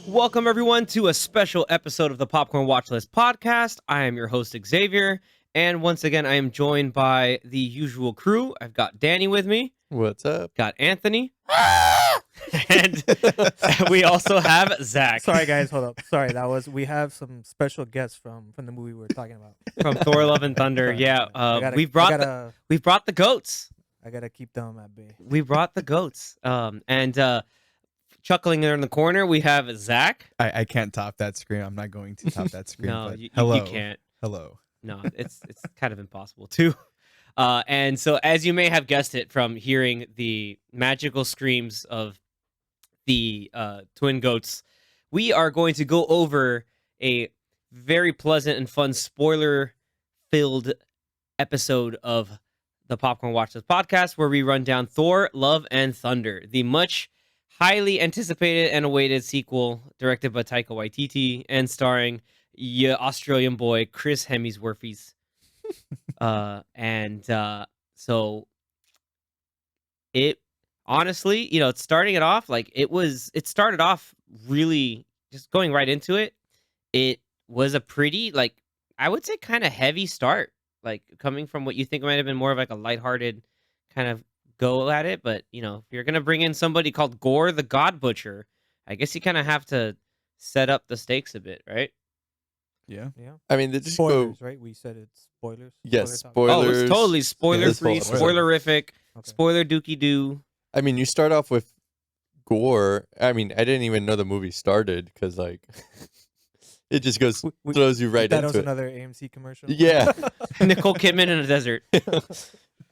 Welcome, everyone, to a special episode of the Popcorn Watchlist podcast. I am your host, Xavier, and once again, I am joined by the usual crew. I've got Danny with me. What's up? Got Anthony. And we also have Zach. Sorry, guys, hold up. Sorry, we have some special guests from the movie we were talking about. From Thor: Love and Thunder. Sorry, Yeah, we've brought the goats. I gotta keep them at bay. We brought the goats. And chuckling there in the corner, we have Zach. I can't top that scream. I'm not going to top that scream. No, but you hello. can't. Hello. No, it's kind of impossible too. And so, as you may have guessed it from hearing the magical screams of the twin goats, we are going to go over a very pleasant and fun spoiler-filled episode of the Popcorn Watchlist podcast, where we run down Thor: Love and Thunder, the much highly anticipated and awaited sequel directed by Taika Waititi and starring Australian boy Chris Hemsworth. So it honestly, it's starting it off like it started off really just going right into it. It was a pretty, like, I would say kind of heavy start, like coming from what you think might have been more of like a lighthearted kind of go at it. But, if you're going to bring in somebody called Gore the God Butcher, I guess you kind of have to set up the stakes a bit, right? Yeah. I mean, they just Spoilers, go. right? We said it's spoilers. Yes, Spoiler talk? Oh, spoilers. it's totally spoiler-free, Yeah, spoilers. spoilerific, Okay. spoiler dookie-doo. I mean, you start off with Gore. I mean, I didn't even know the movie started because, like, it just goes throws you right That into was it. another AMC commercial. Yeah. Nicole Kidman in a desert.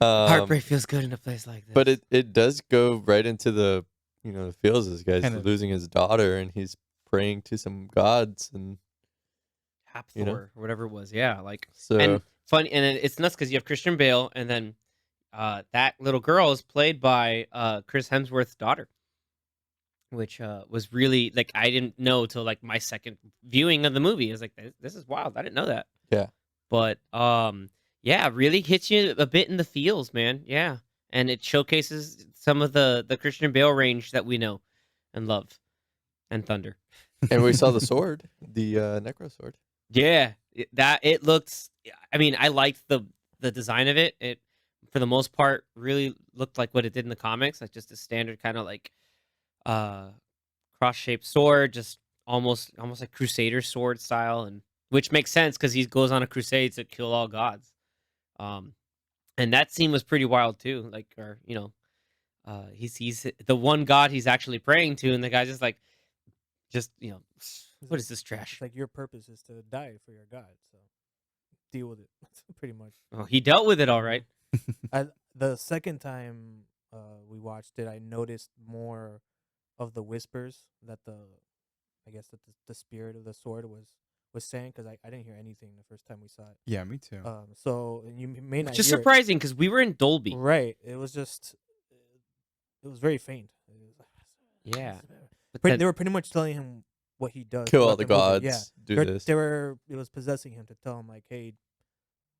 Heartbreak feels good in a place like this. But it does go right into the feels. This guy's Kind of. losing his daughter and he's praying to some gods and Hap you know? Thor, or whatever it was. Yeah, like, so. and funny, and it's nuts because you have Christian Bale, and then that little girl is played by Chris Hemsworth's daughter, which was really, like, I didn't know till like my second viewing of the movie. I was like, this is wild. I didn't know that. Yeah. But yeah, really hits you a bit in the feels, man. Yeah, and it showcases some of the Christian Bale range that we know and love, and Thunder. And we saw the sword, the Necro sword. Yeah, it looks. I mean, I liked the design of it. It, for the most part, really looked like what it did in the comics, like just a standard kind of like cross-shaped sword, just almost like Crusader sword style, and which makes sense because he goes on a crusade to kill all gods. And that scene was pretty wild too. Like, or he's the one god he's actually praying to, and the guy's just like, what is this trash? It's like your purpose is to die for your God, so deal with it. Pretty much. Oh, he dealt with it all right. The second time we watched it, I noticed more of the whispers that the spirit of the sword was saying, because I didn't hear anything the first time we saw it. Yeah, me too. So you may not Which is hear it. surprising because we were in Dolby. Right. It was very faint. Yeah. But They were pretty much telling him what he does. Kill all throughout the movie. gods. Yeah. Do this. It was possessing him to tell him, like, hey,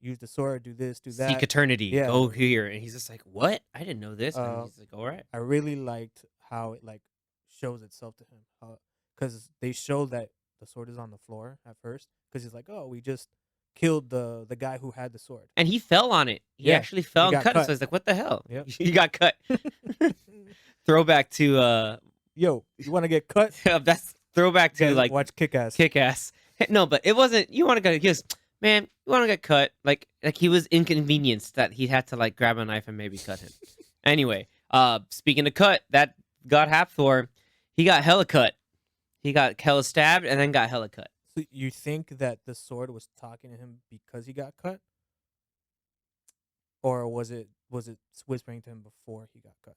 use the sword, do this, do that. Seek eternity. Yeah. Go here. And he's just like, what? I didn't know this. And he's like, all right. I really liked how it like shows itself to him, because they show that the sword is on the floor at first, because he's like, oh, we just killed the guy who had the sword. And he fell on it. He Yeah, actually fell he and got cut it. cut. So he's like, what the hell? Yep. He got cut. Throwback to Yo, you want to get cut? that's throwback to Guys, like watch Kick-Ass. Kick-Ass. No, but it wasn't. You want to go? He goes, man, you want to get cut? Like he was inconvenienced that he had to like grab a knife and maybe cut him. Anyway, speaking of cut, that got Hap Thor. He got hella cut. He got hella stabbed and then got hella cut. So you think that the sword was talking to him because he got cut, or was it whispering to him before he got cut?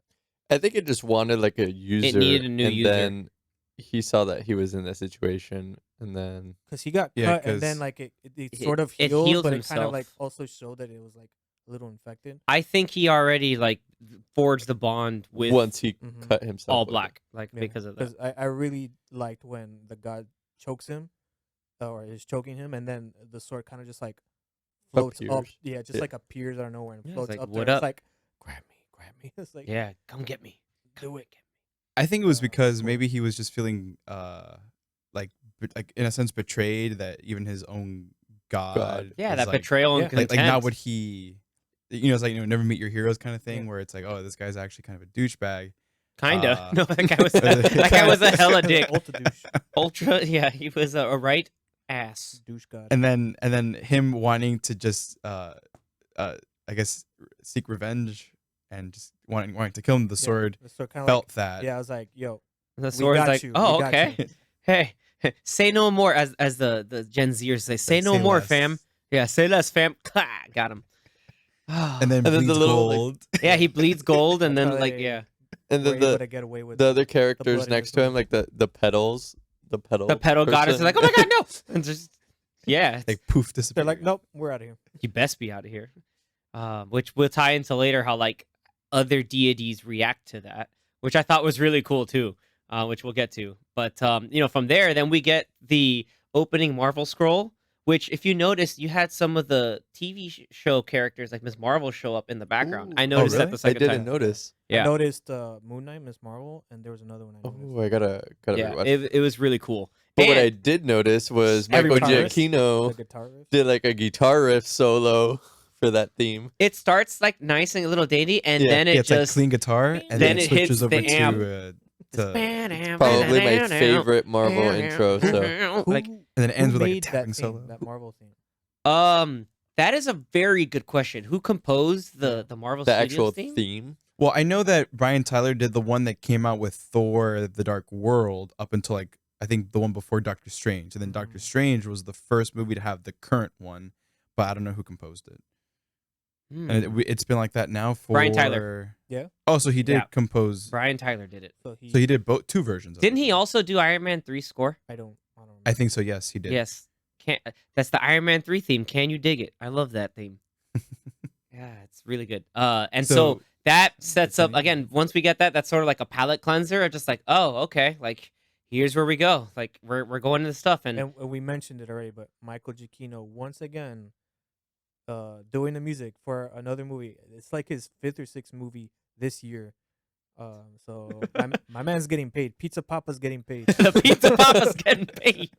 I think it just wanted like a user. It needed a new and user. then he saw that he was in that situation, and then Because he got Yeah, cut, and then 'cause like it sort of it healed, healed but it kind himself. of like also showed that it was like a little infected. I think he already like forged the bond with once he Mhm. cut himself all with it. black, like because of that. Because I really liked when the god chokes him, or is choking him, and then the sword kind of just like floats up. Appears. Yeah, just Yeah. like appears out of nowhere and Yeah, it's floats like, up "What there. up?" It's like, grab me. grab me. It's like, Yeah, come get me. do it. I think it was because cool. maybe he was just feeling like in a sense betrayed that even his own God Yeah, is that like betrayal and Yeah. contempt. like not what he, it's like never meet your heroes kind of thing, Yeah. where it's like, oh, this guy's actually kind of a douchebag. Kinda. Uh, No, that guy was a hella dick. Ultra douche. Ultra. Yeah, he was a right ass. Douche god. and then him wanting to just I guess seek revenge and just wanting to kill him. The sword So kind of felt like, that. yeah, I was like, yo, The we sword's got like, you. oh, we got okay. you. Hey, say no more, as the Gen Zers say. Say Like, no say more, less. fam. Yeah, say less, fam. Got him. And then And then bleeds the little, like- gold. yeah, he bleeds gold, and That's then how like they yeah, And were then able to get away with the other blood characters in next this to him, movie. like the pedals, the pedal. the pedal goddess is person. like, oh my god, no, and just yeah, Like poof, disappear. They're like, nope, we're out of here. you best be out of here. Which will tie into later how like other deities react to that, which I thought was really cool too. Which we'll get to. But from there, then we get the opening Marvel scroll. Which, if you notice, you had some of the TV show characters like Ms. Marvel show up in the background. Ooh. I noticed that really? the I second didn't time. notice. I Yeah, noticed Moon Knight, Miss Marvel, and there was another one I noticed. Oh, I gotta yeah, rewatch. it was really cool. But what I And- did notice was Michael Everybody noticed. Giacchino The guitar riff. did like a guitar riff solo for that theme. It starts like nice and a little dainty, and Yeah. then it Yeah, it's like just clean guitar, and then then it it switches hits over the amp. to Probably my favorite Marvel intro. So like and then it ends who with like a made that tapping theme, solo. that Marvel theme? that is a very good question. Who composed the Marvel the Studios actual theme? theme. Well, I know that Brian Tyler did the one that came out with Thor: The Dark World up until like I think the one before Doctor Strange, and then Doctor Strange was the first movie to have the current one, but I don't know who composed it. Hmm. And it's been like that now for Brian Tyler. Yeah. Oh, so he did Yeah. compose. Brian Tyler did it. So So he did both two versions. Of Didn't it. he also do Iron Man 3 score? I don't remember. I think so. Yes, he did. Yes. Can't. That's the Iron Man 3 theme. Can you dig it? I love that theme. Yeah, it's really good. And so that sets up again. Once we get that, that's sort of like a palate cleanser. Of just like, oh, okay, like here's where we go. Like we're going into stuff, and And we mentioned it already, but Michael Giacchino once again doing the music for another movie. It's like his 5th or 6th movie this year. So my man's getting paid. Pizza Papa's getting paid. the Pizza Papa's getting paid.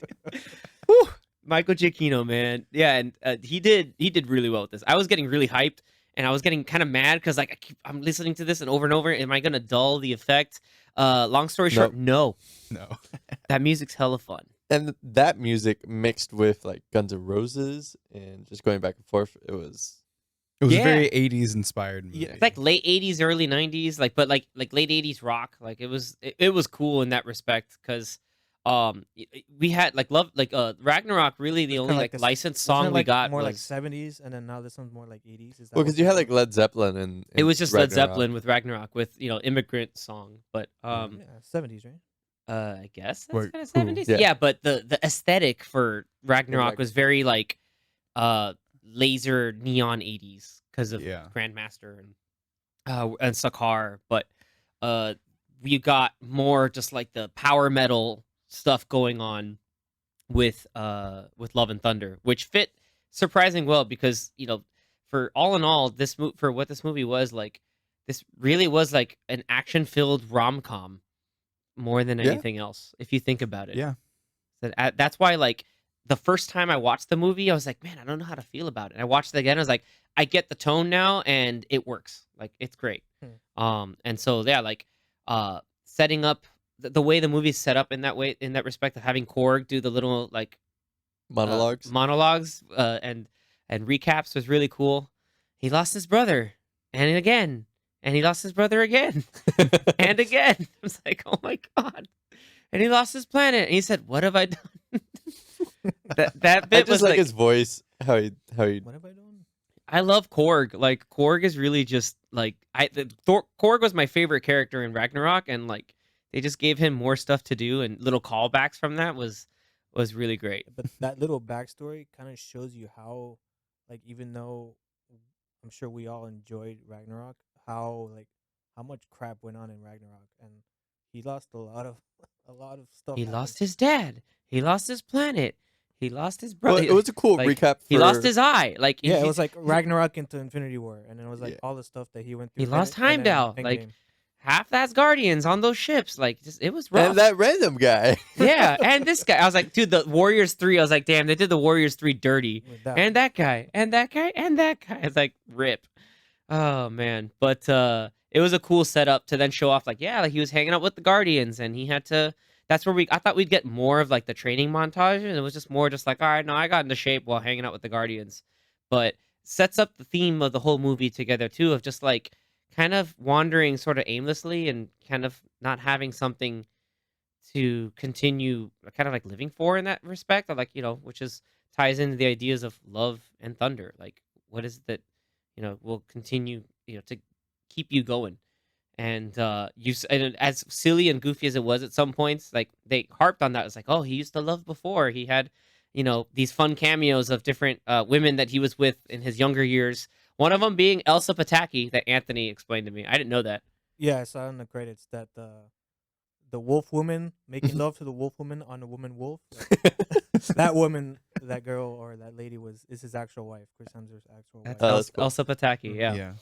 Whew. Michael Giacchino, man, yeah, and he did really well with this. I was getting really hyped, and I was getting kind of mad because like I'm listening to this and over. Am I gonna dull the effect? Long story short, no. That music's hella fun. And that music mixed with like Guns N' Roses and just going back and forth, it was It was Yeah. a very 80s inspired movie. Yeah, It's like late 80s, early 90s, but late 80s rock. Like it was cool in that respect because we had Ragnarok really the It's only kinda like like licensed Wasn't song it, we like, got more like was 70s, and then now this one's more like 80s. Is that well what because you it had is? like Led Zeppelin and it was just Led Ragnarok. Zeppelin with Ragnarok with immigrant song, but Yeah, 70s, right? I guess that's Wait, kind of who? 70s. Yeah. Yeah, but the aesthetic for Ragnarok like- was very like laser neon 80s because of Yeah. Grandmaster and Sakar, but we got more just like the power metal stuff going on with Love and Thunder, which fit surprising well because for all in all for what this movie was like, this really was like an action filled rom-com more than Yeah. anything else if you think about it. Yeah. That's why like the first time I watched the movie I was like, man, I don't know how to feel about it. And I watched it again, I was like, I get the tone now and it works. Like it's great. And so yeah, like setting up the way the movie's set up in that respect of having Korg do the little like monologues. and recaps was really cool. He lost his brother and again, and he lost his brother again and again. I was like, oh my god. And he lost his planet and he said, what have I done? that I bit just was like his voice, how he What have I done? I love Korg. Like Korg is really just like Korg was my favorite character in Ragnarok, and like they just gave him more stuff to do, and little callbacks from that was really great. But that little backstory kind of shows you how, like, even though I'm sure we all enjoyed Ragnarok, how much crap went on in Ragnarok, and he lost a lot of stuff. He happened. lost his dad. He lost his planet. He lost his Well, brother. it was a cool like, recap. He lost his eye. Like Yeah, it he, was like Ragnarok into Infinity War, and then it was like Yeah. all the stuff that he went through. he lost and then Heimdall. Like Endgame. half that's Guardians on those ships. Like just it was rough. And that random guy. Yeah, and this guy. I was like, dude, the Warriors 3. I was like, damn, they did the Warriors 3 dirty. With that And that guy, and that guy, and that guy. It's like rip. Oh man, but it was a cool setup to then show off. Like, yeah, like he was hanging out with the Guardians, and he had to. That's where I thought we'd get more of like the training montage, and it was just more just like, all right, no, I got into shape while hanging out with the Guardians, but sets up the theme of the whole movie together too, of just like kind of wandering sort of aimlessly and kind of not having something to continue kind of like living for in that respect, or like which is ties into the ideas of love and thunder. Like, what is it that will continue to keep you going? And and as silly and goofy as it was at some points, like they harped on that. It's like, oh, he used to love before. He had, these fun cameos of different women that he was with in his younger years. One of them being Elsa Pataki, that Anthony explained to me. I didn't know that. Yeah, I saw in the credits that the wolf woman making love to the wolf woman on the woman wolf. Like, that woman, that girl or that lady is his actual wife, Chris Hemsworth's actual wife. That's that's cool. Elsa Pataki. Yeah. Yeah.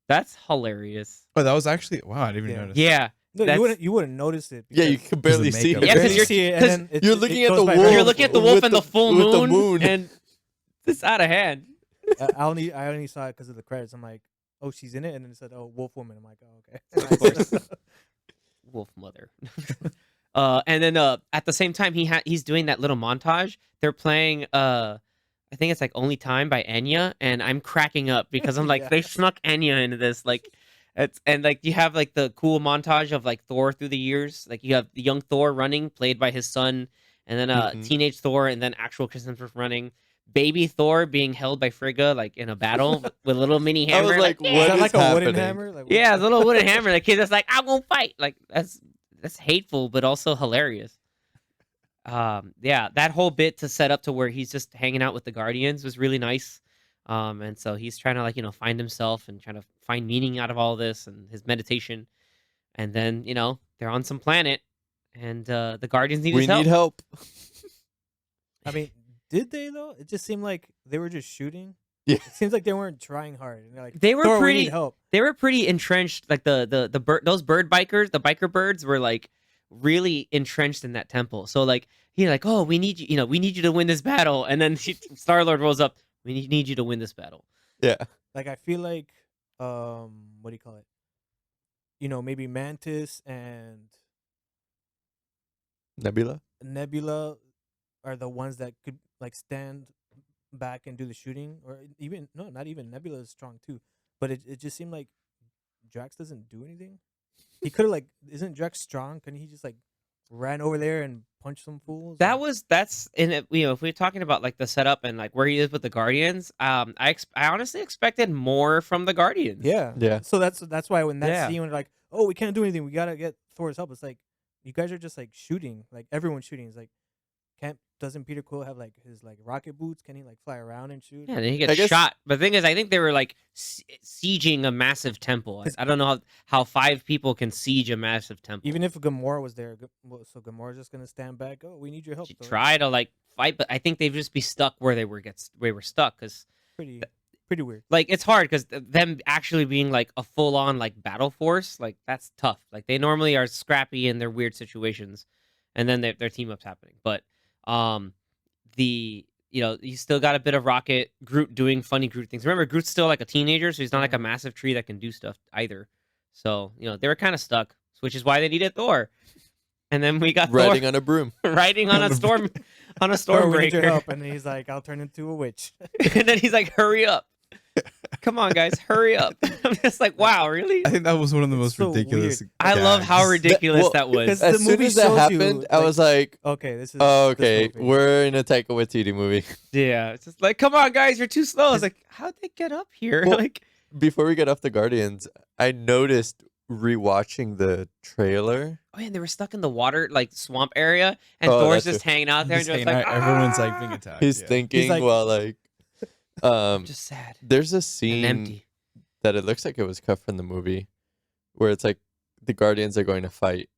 That's hilarious. Oh, that was actually wow. I didn't even Yeah. notice. Yeah. No, That's- you wouldn't notice it. Yeah, you because can barely the see makeup. him. Yeah, 'cause barely you're- see it, and 'cause then it- you're it looking at goes the by wolf. very You're looking at the quickly. wolf and the full with the moon, moon. and it's out of hand. I only saw it because of the credits. I'm like, oh, she's in it, and then it said, oh, wolf woman. I'm like, oh, okay. Of course. Wolf mother. And then at the same time he's doing that little montage. They're playing I think it's like Only Time by Enya, and I'm cracking up because I'm like, Yeah. they snuck Enya into this. Like and like you have like the cool montage of like Thor through the years. Like you have the young Thor running, played by his son, and then Mhm. teenage Thor, and then actual Chris Hemsworth running. Baby Thor being held by Frigga like in a battle with a little mini I hammer. was like, yeah. what Is that is like a wooden happening? hammer? Like, Yeah, it's a little wooden hammer. The kid that's like, I'm gonna fight. Like that's hateful, but also hilarious. Yeah, that whole bit to set up to where he's just hanging out with the Guardians was really nice. And so he's trying to like find himself and trying to find meaning out of all this and his meditation. And then they're on some planet, and the Guardians need We his help. need help. I mean, did they though? It just seemed like they were just shooting. Yeah. It seems like they weren't trying hard. And they're like, They were Thor, we pretty- need help. They were pretty entrenched. Like the bird, those bird bikers, the biker birds were like really entrenched in that temple. So like he's like, oh, we need you, we need you to win this battle. And then Star Lord rolls up, we need you to win this battle. Yeah. Like I feel like, what do you call it? Maybe Mantis and Nebula. Nebula are the ones that could like stand back and do the shooting, or even no, not even Nebula is strong too. But it just seemed like Drax doesn't do anything. He could have like, isn't Drax strong? Couldn't he just like ran over there and punched some fools? That's in it. If we're talking about like the setup and like where he is with the Guardians, I honestly expected more from the Guardians. Yeah. Yeah. So that's why when that Yeah. scene when they're like, oh, we can't do anything, we gotta get Thor's help. It's like you guys are just like shooting, like everyone's shooting. It's like, doesn't Peter Quill have like his like rocket boots? Can he like fly around and shoot? Yeah, and then he I gets guess- shot. But the thing is, I think they were like sieging a massive temple. I don't know how 5 people can siege a massive temple. Even if Gamora was there, so Gamora's just gonna stand back. Oh, we need your help. She Thor." try to like fight, but I think they'd just be stuck where they were stuck because Pretty weird. like it's hard because them actually being like a full on like battle force, like that's tough. Like they normally are scrappy in their weird situations, and then their team up's happening. But you still got a bit of Rocket, Groot doing funny Groot things. Remember, Groot's still like a teenager, so he's not like a massive tree that can do stuff either. So they were kind of stuck, which is why they needed Thor. And then we got Riding Thor on a broom. riding on a storm on a Thor, we need your Stormbreaker. help, and then he's like, I'll turn into a witch. And then he's like, hurry up. Come on, guys, hurry up. I'm just like, wow, really? I think that was one of the most so ridiculous. I love how gags. ridiculous well, that was. because As the soon movie as that shows you, happened, I like, was like, okay, this is oh, this okay, movie. we're in a Taika Waititi movie. Yeah, it's just like, come on, guys, you're too slow. I was like, how'd they get up here? Well, like, Before we get off the Guardians, I noticed rewatching the trailer. oh, yeah, they were stuck in the water, like swamp area, and Oh, Thor's that's just hanging out there, and Just just hanging like, out, everyone's like being "Ah!" attacked. He's yeah. thinking like- while like, just sad there's a and scene empty. that it looks like it was cut from the movie, where it's like the Guardians are going to fight,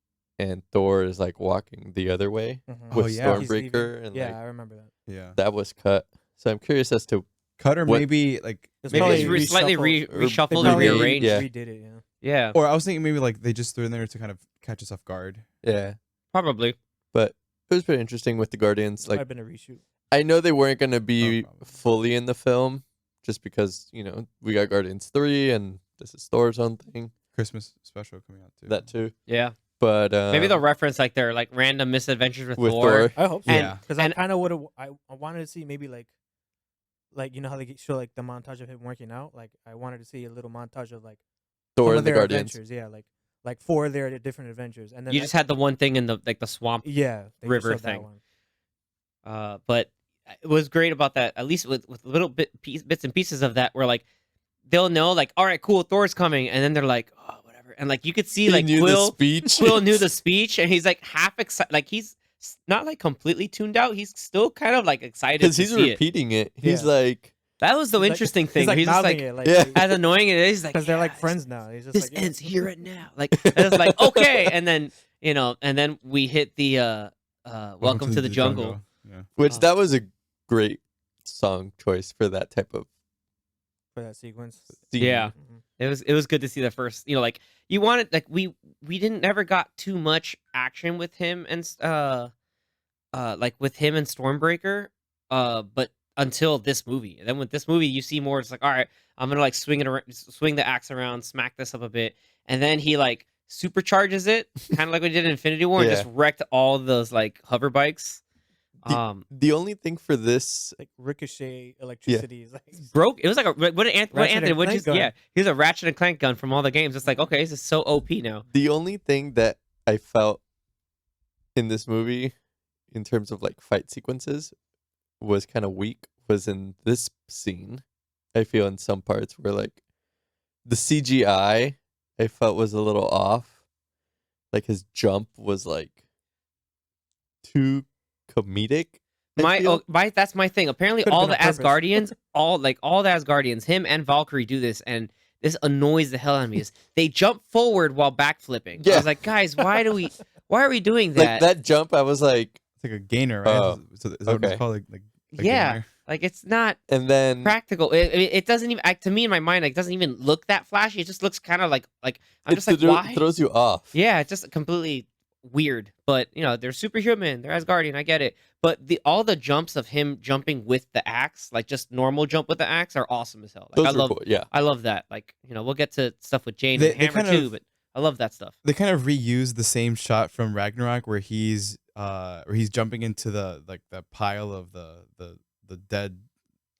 and Thor is like walking the other way Mhm. with Oh, yeah. He's leaving. Stormbreaker, and Yeah, like I remember that. Yeah. that was cut. So I'm curious as to Cut or What- maybe like It's Maybe probably it's slightly reshuffled. Or They reshuffled and probably rearranged. yeah. redid it. Yeah. Yeah, or I was thinking maybe like they just threw it in there to kind of catch us off guard. yeah, probably. but it was pretty interesting with the Guardians. Might Like have been a reshoot. I know they weren't gonna be probably. fully in the film, just because we got Guardians 3 and this is Thor's own thing. Christmas special coming out too. That too, Yeah, but maybe they'll reference like their like random misadventures with, with Thor. Thor. I hope so. Yeah. Because I And- kind of would have. I wanted to see maybe like you know how they show like the montage of him working out. Like I wanted to see a little montage of like Thor some of and the their Guardians. adventures. Yeah, like 4 of their different adventures. And then You just had the one thing in the like the swamp. yeah they just river showed that thing. one. But it was great about that. At least with little bits and pieces of that, where like they'll know like, all right, cool, Thor's coming, and then they're like, oh, whatever, and like you could see He like knew the Quill speech. knew the speech, and he's like half excited, like he's not like completely tuned out. He's still kind of like excited because to he's see it. repeating it. He's Yeah. like, That was the He's like- interesting he's thing. like He's just mouthing like, it, like Yeah. as annoying as it is, he's like, because they're like "Yeah, friends now. He's just This like ends here and now. Like it's like okay, and then and then we hit the welcome to the jungle. Yeah. which Oh. that was a great song choice for that type of for that sequence. scene. Yeah. Mhm. It was good to see the first, like you wanted, like we didn't never got too much action with him and like with him and Stormbreaker, but until this movie. And then with this movie you see more, it's like, all right, I'm gonna like swing the axe around, smack this up a bit, and then he like supercharges it, kind of like we did in Infinity War, and Yeah. just wrecked all those like hover bikes. The only thing for this, Like ricochet electricity is like Broke. It was like what Ratchet Anthony and would Clank just gun. yeah. He was a ratchet and clank gun from all the games. It's like, okay, this is so OP now. the only thing that I felt in this movie, in terms of like fight sequences, was kind of weak. Was in this scene. I feel in some parts where like the CGI I felt was a little off. Like his jump was like too comedic. I feel. That's my thing. Apparently, Could've all been the on purpose. Asgardians, all the Asgardians, him and Valkyrie do this, and this annoys the hell out of me. Is they jump forward while backflipping? I Yeah. was like, guys, why are we doing Like that? that jump, I was like, It's like a gainer, right? Oh, So is that what okay. it's called? Like a Yeah, gainer? like it's not and then practical. It doesn't even to me in my mind, like doesn't even look that flashy. It just looks kind of like I'm just like, why? throws you off. Yeah, it's just completely weird. But they're superhuman. They're Asgardian. I get it. But all the jumps of him jumping with the axe, like just normal jump with the axe, are awesome as hell. Like, Those I were love, cool. Yeah, I love that. Like we'll get to stuff with Jane They- and they Hammer kind too, of- but I love that stuff. They kind of reused the same shot from Ragnarok where he's jumping into the pile of the dead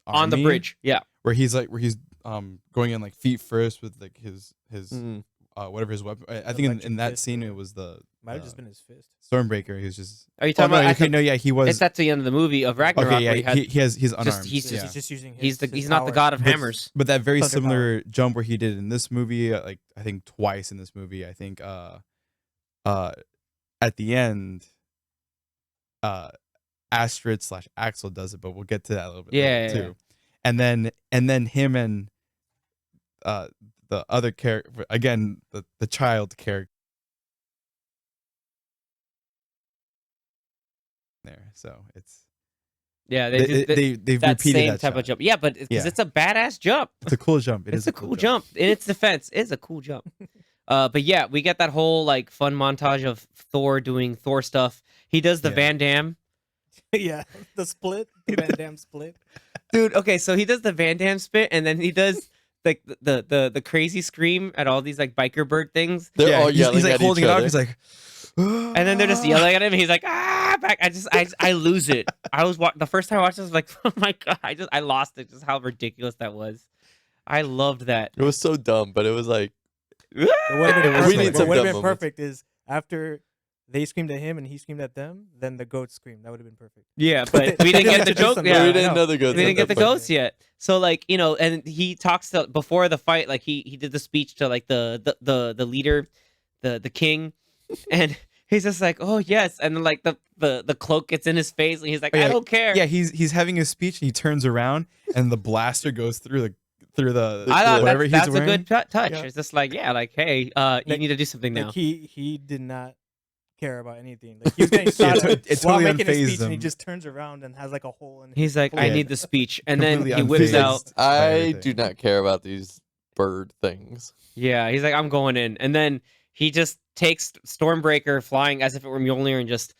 On the army, bridge, yeah. where he's going in like feet first with like his Mhm. whatever his weapon. I think in electric that fist scene or- it was the might have just been his fist. Stormbreaker. He was just. Are you Oh, talking no, about? okay, no, yeah, he was. It's at the end of the movie of Ragnarok. Okay, where he yeah, had, he's unarmed. he's yeah. He's just using. he's his not the power. god of But- hammers. But that very Thunder similar jump where he did in this movie, like I think twice in this movie. I think at the end, Astrid / Axel does it, but we'll get to that a little bit Yeah, later, yeah, too. And then him and the other character again, the child character there. So it's Yeah, they've that repeated same that type of shot. jump. Yeah, but because Yeah. it's a badass jump. It's a cool jump. It's a cool jump. In its defense, it's a cool jump. But yeah, we get that whole like fun montage of Thor doing Thor stuff. He does the Yeah. Van Damme. Yeah, the split, the Van Damme split. Dude, okay, so he does the Van Damme spit, and then he does like the crazy scream at all these like biker bird things, They're all he's, yelling he's like at holding each it up. other. He's like, and then they're just yelling at him. And he's like, ah, back. I lose it. I was the first time I watched this, I was like, oh my god, I lost it. Just how ridiculous that was. I loved that. It was so dumb, but it was like What would have been We perfect, need some what would have dumb been moments. perfect is after they screamed at him and he screamed at them, then the goats screamed. That would have been perfect. Yeah, but we didn't get the joke. But but Yeah, we I didn't know. know the we goats. didn't at get the that point. ghosts yet. So like, and he talks to before the fight, like he did the speech to like the leader, the king, and he's just like, oh yes, and then like the cloak gets in his face, and he's like, Oh, yeah. I don't care. yeah, he's having a speech and he turns around and the blaster goes through the I thought whatever that's he's a wearing. good touch. Yeah. It's just like, yeah, like hey, you Like- need to do something now. Like he did not care about anything. Like he was getting shot Yeah, at it while totally making a unfazed speech, and he him. just turns around and has like a hole in. He's like, I Yeah. need the speech, and then Completely he whips He's like, out. unfazed. by I everything. do not care about these bird things. Yeah, he's like, I'm going in, and then he just takes Stormbreaker flying as if it were Mjolnir, and just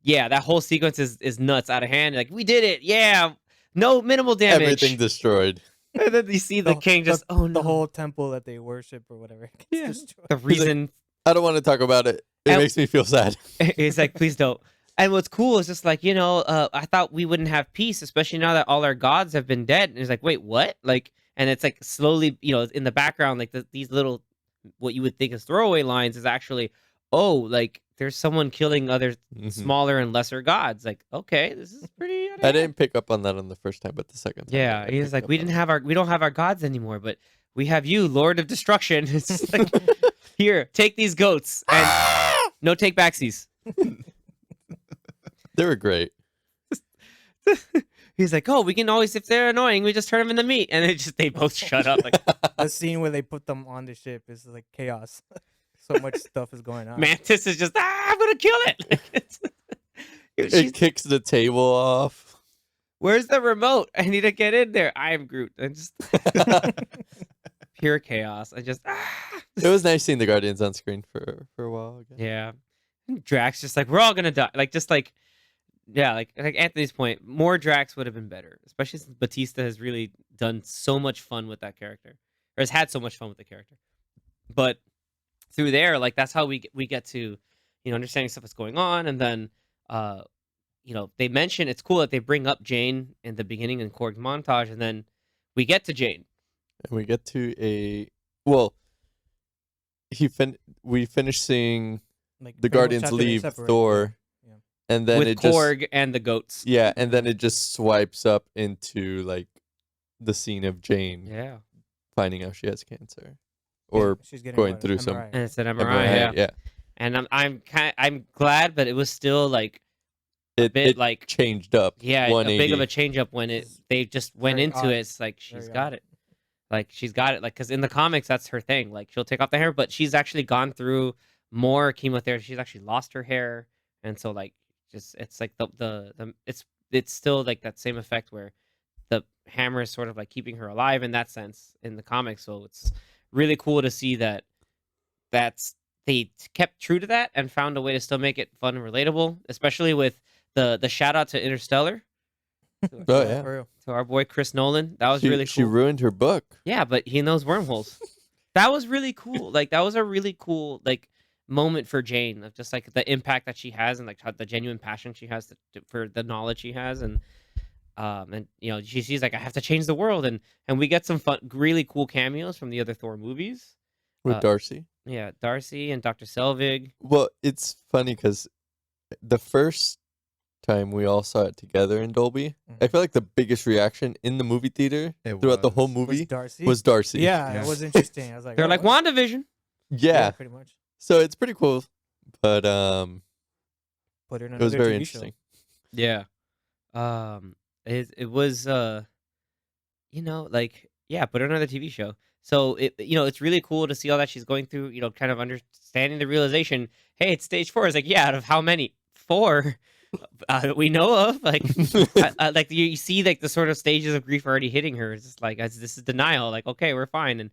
that whole sequence is nuts, out of hand. Like, we did it, yeah, no minimal damage. Everything destroyed. And then you see the king just oh no, the whole temple that they worship or whatever. gets Yeah. destroyed. the reason. I don't want to talk about it. It And- makes me feel sad. He's like, please don't. And what's cool is just like, I thought we wouldn't have peace, especially now that all our gods have been dead. And he's like, wait, what? Like, and it's like slowly, in the background, like these little, what you would think is throwaway lines is actually, oh, like there's someone killing other Mhm. smaller and lesser gods. Like, okay, this is pretty. I didn't pick up on that on the first time, but the second time. Yeah, I he's picked like, up we on don't have our gods anymore, but we have you, Lord of Destruction. It's just like, here, take these goats and no take backsies. it. They were great. He's like, oh, we can always, if they're annoying, we just turn them into meat, and they both shut up. Like, The scene where they put them on the ship is like chaos. So much stuff is going on. Mantis is just, I'm gonna kill it. Like, It she's- kicks the table off. Where's the remote? I need to get in there. I am Groot. And just pure chaos. I just It was nice seeing the Guardians on screen for a while again. yeah. And Drax just like, we're all gonna die. Like, just like, yeah, like Anthony's point, more Drax would have been better, especially since Batista has really done so much fun with that character, or has had so much fun with the character. But through there, like, that's how we get to, understanding stuff that's going on, and then, they mention, it's cool that they bring up Jane in the beginning in Korg's montage, and then we get to Jane. And we get to we finish seeing Like the pretty much Guardians after they leave separate, Thor, yeah. and then with it just Korg and the goats. and then it just swipes up into like the scene of Jane Yeah. finding out she has cancer, Yeah, or she's getting going what, through some- MRI. And it's an MRI, MRI, yeah. And I'm glad, but it was still like It, bit it like changed up. a big of 180. a change up when they just went Very into odd. it. It's like she's Very got odd. it. Like, she's got it. Like, because in the comics, that's her thing. Like, she'll take off the hair, but she's actually gone through more chemotherapy. She's actually lost her hair, and so like, just it's like the it's still like that same effect where the hammer is sort of like keeping her alive in that sense in the comics. So it's really cool to see that they kept true to that and found a way to still make it fun and relatable, especially with the shout out to Interstellar. Oh yeah, For real. To our boy Chris Nolan. That was she, really cool. She ruined her book. Yeah, but he knows wormholes. That was really cool. Like, that was a really cool like moment for Jane, of just like the impact that she has, and like how the genuine passion she has for the knowledge she has, and she's like, I have to change the world, and we get some fun, really cool cameos from the other Thor movies. With Darcy. Yeah, Darcy and Dr. Selvig. Well, it's funny because the first time we all saw it together in Dolby, I feel like the biggest reaction in the movie theater throughout the whole Was movie Darcy? was Darcy. Yeah, Yeah. it was interesting. I was like, They're oh, like what? WandaVision. Yeah. pretty much. So it's pretty cool, but Put her in it was another very TV show. interesting. Yeah. It was put her on another TV show. So it's really cool to see all that she's going through, kind of understanding the realization, hey, it's stage 4. It's like, yeah, out of how many? 4 that we know of. Like, like you see like the sort of stages of grief already hitting her. It's just like, this is denial. Like, okay, we're fine.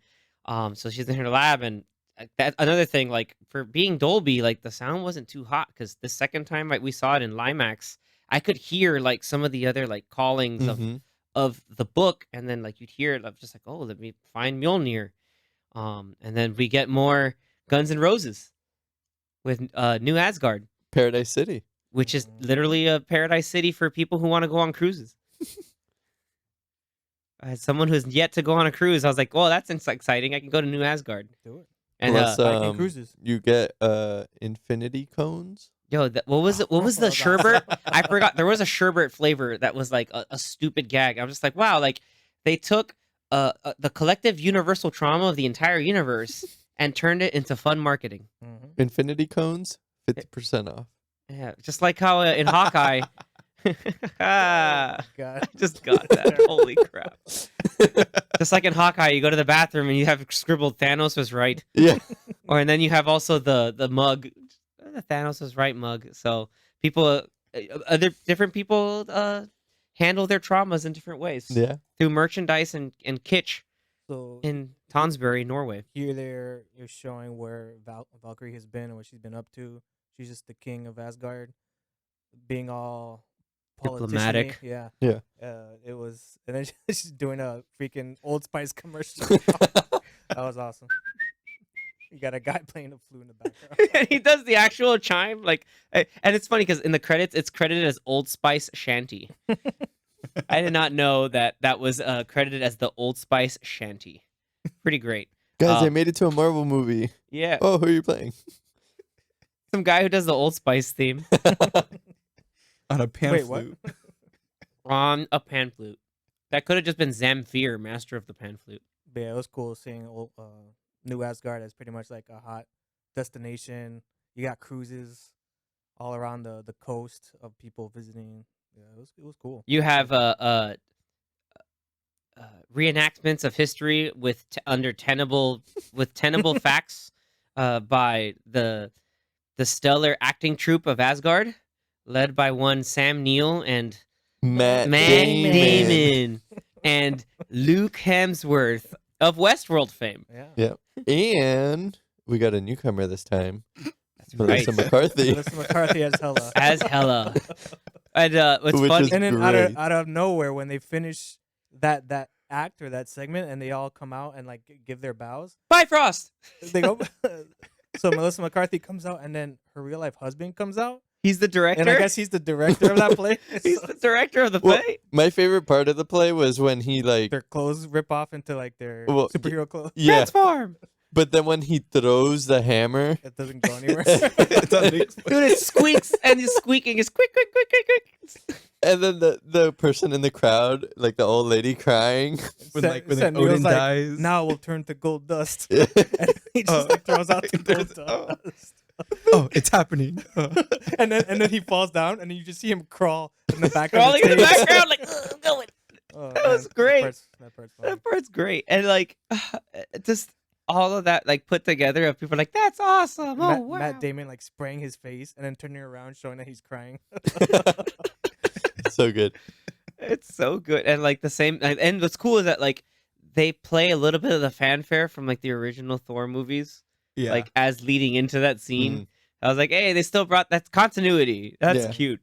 And so she's in her lab, and that another thing, like, for being Dolby, like, the sound wasn't too hot, because the second time we saw it in Limax, I could hear like some of the other like callings Mhm. of the book, and then like you'd hear it of just like, oh, let me find Mjolnir. And then we get more Guns N' Roses with New Asgard, Paradise City. which is literally a paradise city for people who want to go on cruises. As someone who's yet to go on a cruise, I was like, well, that's exciting. I can go to New Asgard. Do it. And Plus, Viking cruises. you get infinity cones. yo, what was it? What was the Oh, sherbet? God. I forgot. There was a sherbet flavor that was like a stupid gag. I'm just like, wow, like they took the collective universal trauma of the entire universe and turned it into fun marketing. Mhm. Infinity cones, 50% off. Yeah, just like how in Hawkeye. I God. just got that. Holy crap! Just like in Hawkeye, you go to the bathroom and you have scribbled Thanos was right, Yeah. and then you have also the mug. the Thanos was right mug. So people, other different people handle their traumas in different ways Yeah. through merchandise and kitsch So in Tonsberry, Norway. here you're showing where Valkyrie has been and what she's been up to. She's just the king of Asgard, being all Diplomatic. politician-y. Yeah. It was, and then she's doing a freaking Old Spice commercial. That was awesome. You got a guy playing the flute in the background. And he does the actual chime, like, and it's funny because in the credits it's credited as Old Spice Shanty. I did not know that was credited as the Old Spice Shanty. Pretty great. Guys, I made it to a Marvel movie. Yeah, Oh, who are you playing? some guy who does the Old Spice theme On a pan Wait, what? flute. on a pan flute. That could have just been Zamfir, master of the pan flute. But yeah, it was cool seeing New Asgard as pretty much like a hot destination. You got cruises all around the coast of people visiting. Yeah, it was cool. You have reenactments of history with tenable facts by the stellar acting troupe of Asgard, led by one Sam Neill and Matt Damon and Luke Hemsworth of Westworld fame. Yeah. And we got a newcomer this time. That's Melissa right. McCarthy. Melissa McCarthy as Hela. As Hela. And what's Which funny? is And then great. out of nowhere, when they finish that act or that segment, and they all come out and like give their bows, Bifrost. they go. So Melissa McCarthy comes out, and then her real life husband comes out, He's the director. and I guess he's the director of that play. He's the director of the Well, play. My favorite part of the play was when he like Their clothes rip off into like their Well, superhero clothes. yeah, Transform. but then when he throws the hammer, It doesn't go anywhere. It doesn't Dude, it squeaks and his squeaking is quick, quick, quick, quick, quick. and then the person in the crowd, like the old lady crying. When Sa- like when Sa- Neil's Odin like, dies. Now we'll turn to gold dust. Yeah. And he just like throws out the gold There's- oh. dust. Oh, it's happening. And then he falls down, and then you just see him crawl in the back Crawling of in the the stage. background, like, "Ugh, I'm going. Oh, That was great. That part's funny. That part's great. And like, just all of that, like, put together of people like, that's awesome. Oh, wow. Matt Damon like spraying his face and then turning around, showing that he's crying. So good. It's so good. And like the same, and what's cool is that like they play a little bit of the fanfare from like the original Thor movies, Yeah. like as leading into that scene. Mhm. I was like, hey, they still brought that continuity. That's Yeah. cute.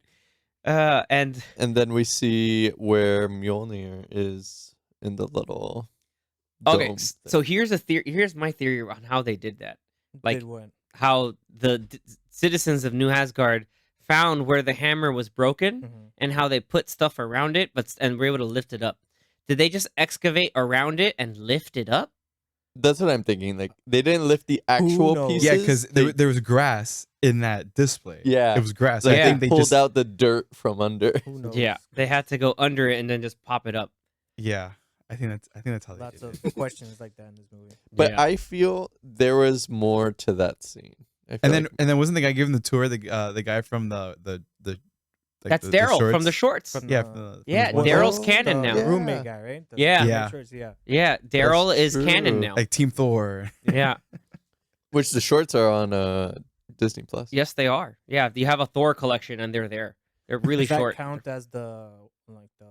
And And then we see where Mjolnir is in the little okay, dome so thing. here's a theory. Here's my theory on how they did that. Like- Did what? How the citizens of New Asgard found where the hammer was broken Mhm. and how they put stuff around it, and were able to lift it up. Did they just excavate around it and lift it up? That's what I'm thinking. Like they didn't lift the actual knows? pieces. yeah, because they, there was grass in that display. Yeah. It was grass. like, I Yeah. think they they pulled just out the dirt from under. Who knows? Yeah, they had to go under it and then just pop it up. Yeah. I think that's how they Lots did of it. questions like that in this movie. But Yeah. I feel there was more to that scene. I feel And like- then wasn't the guy giving the tour the guy from the like That's the Daryl from the shorts? shorts. From Yeah, the- Yeah, Well, Daryl's oh, canon now. The yeah. roommate guy, right? The Yeah. Yeah. shirts, yeah. Yeah, Daryl is true. canon now. like Team Thor. Yeah, which the shorts are on Disney Plus. yes, they are. Yeah, you have a Thor collection and they're there. They're really Does that short. count as the like the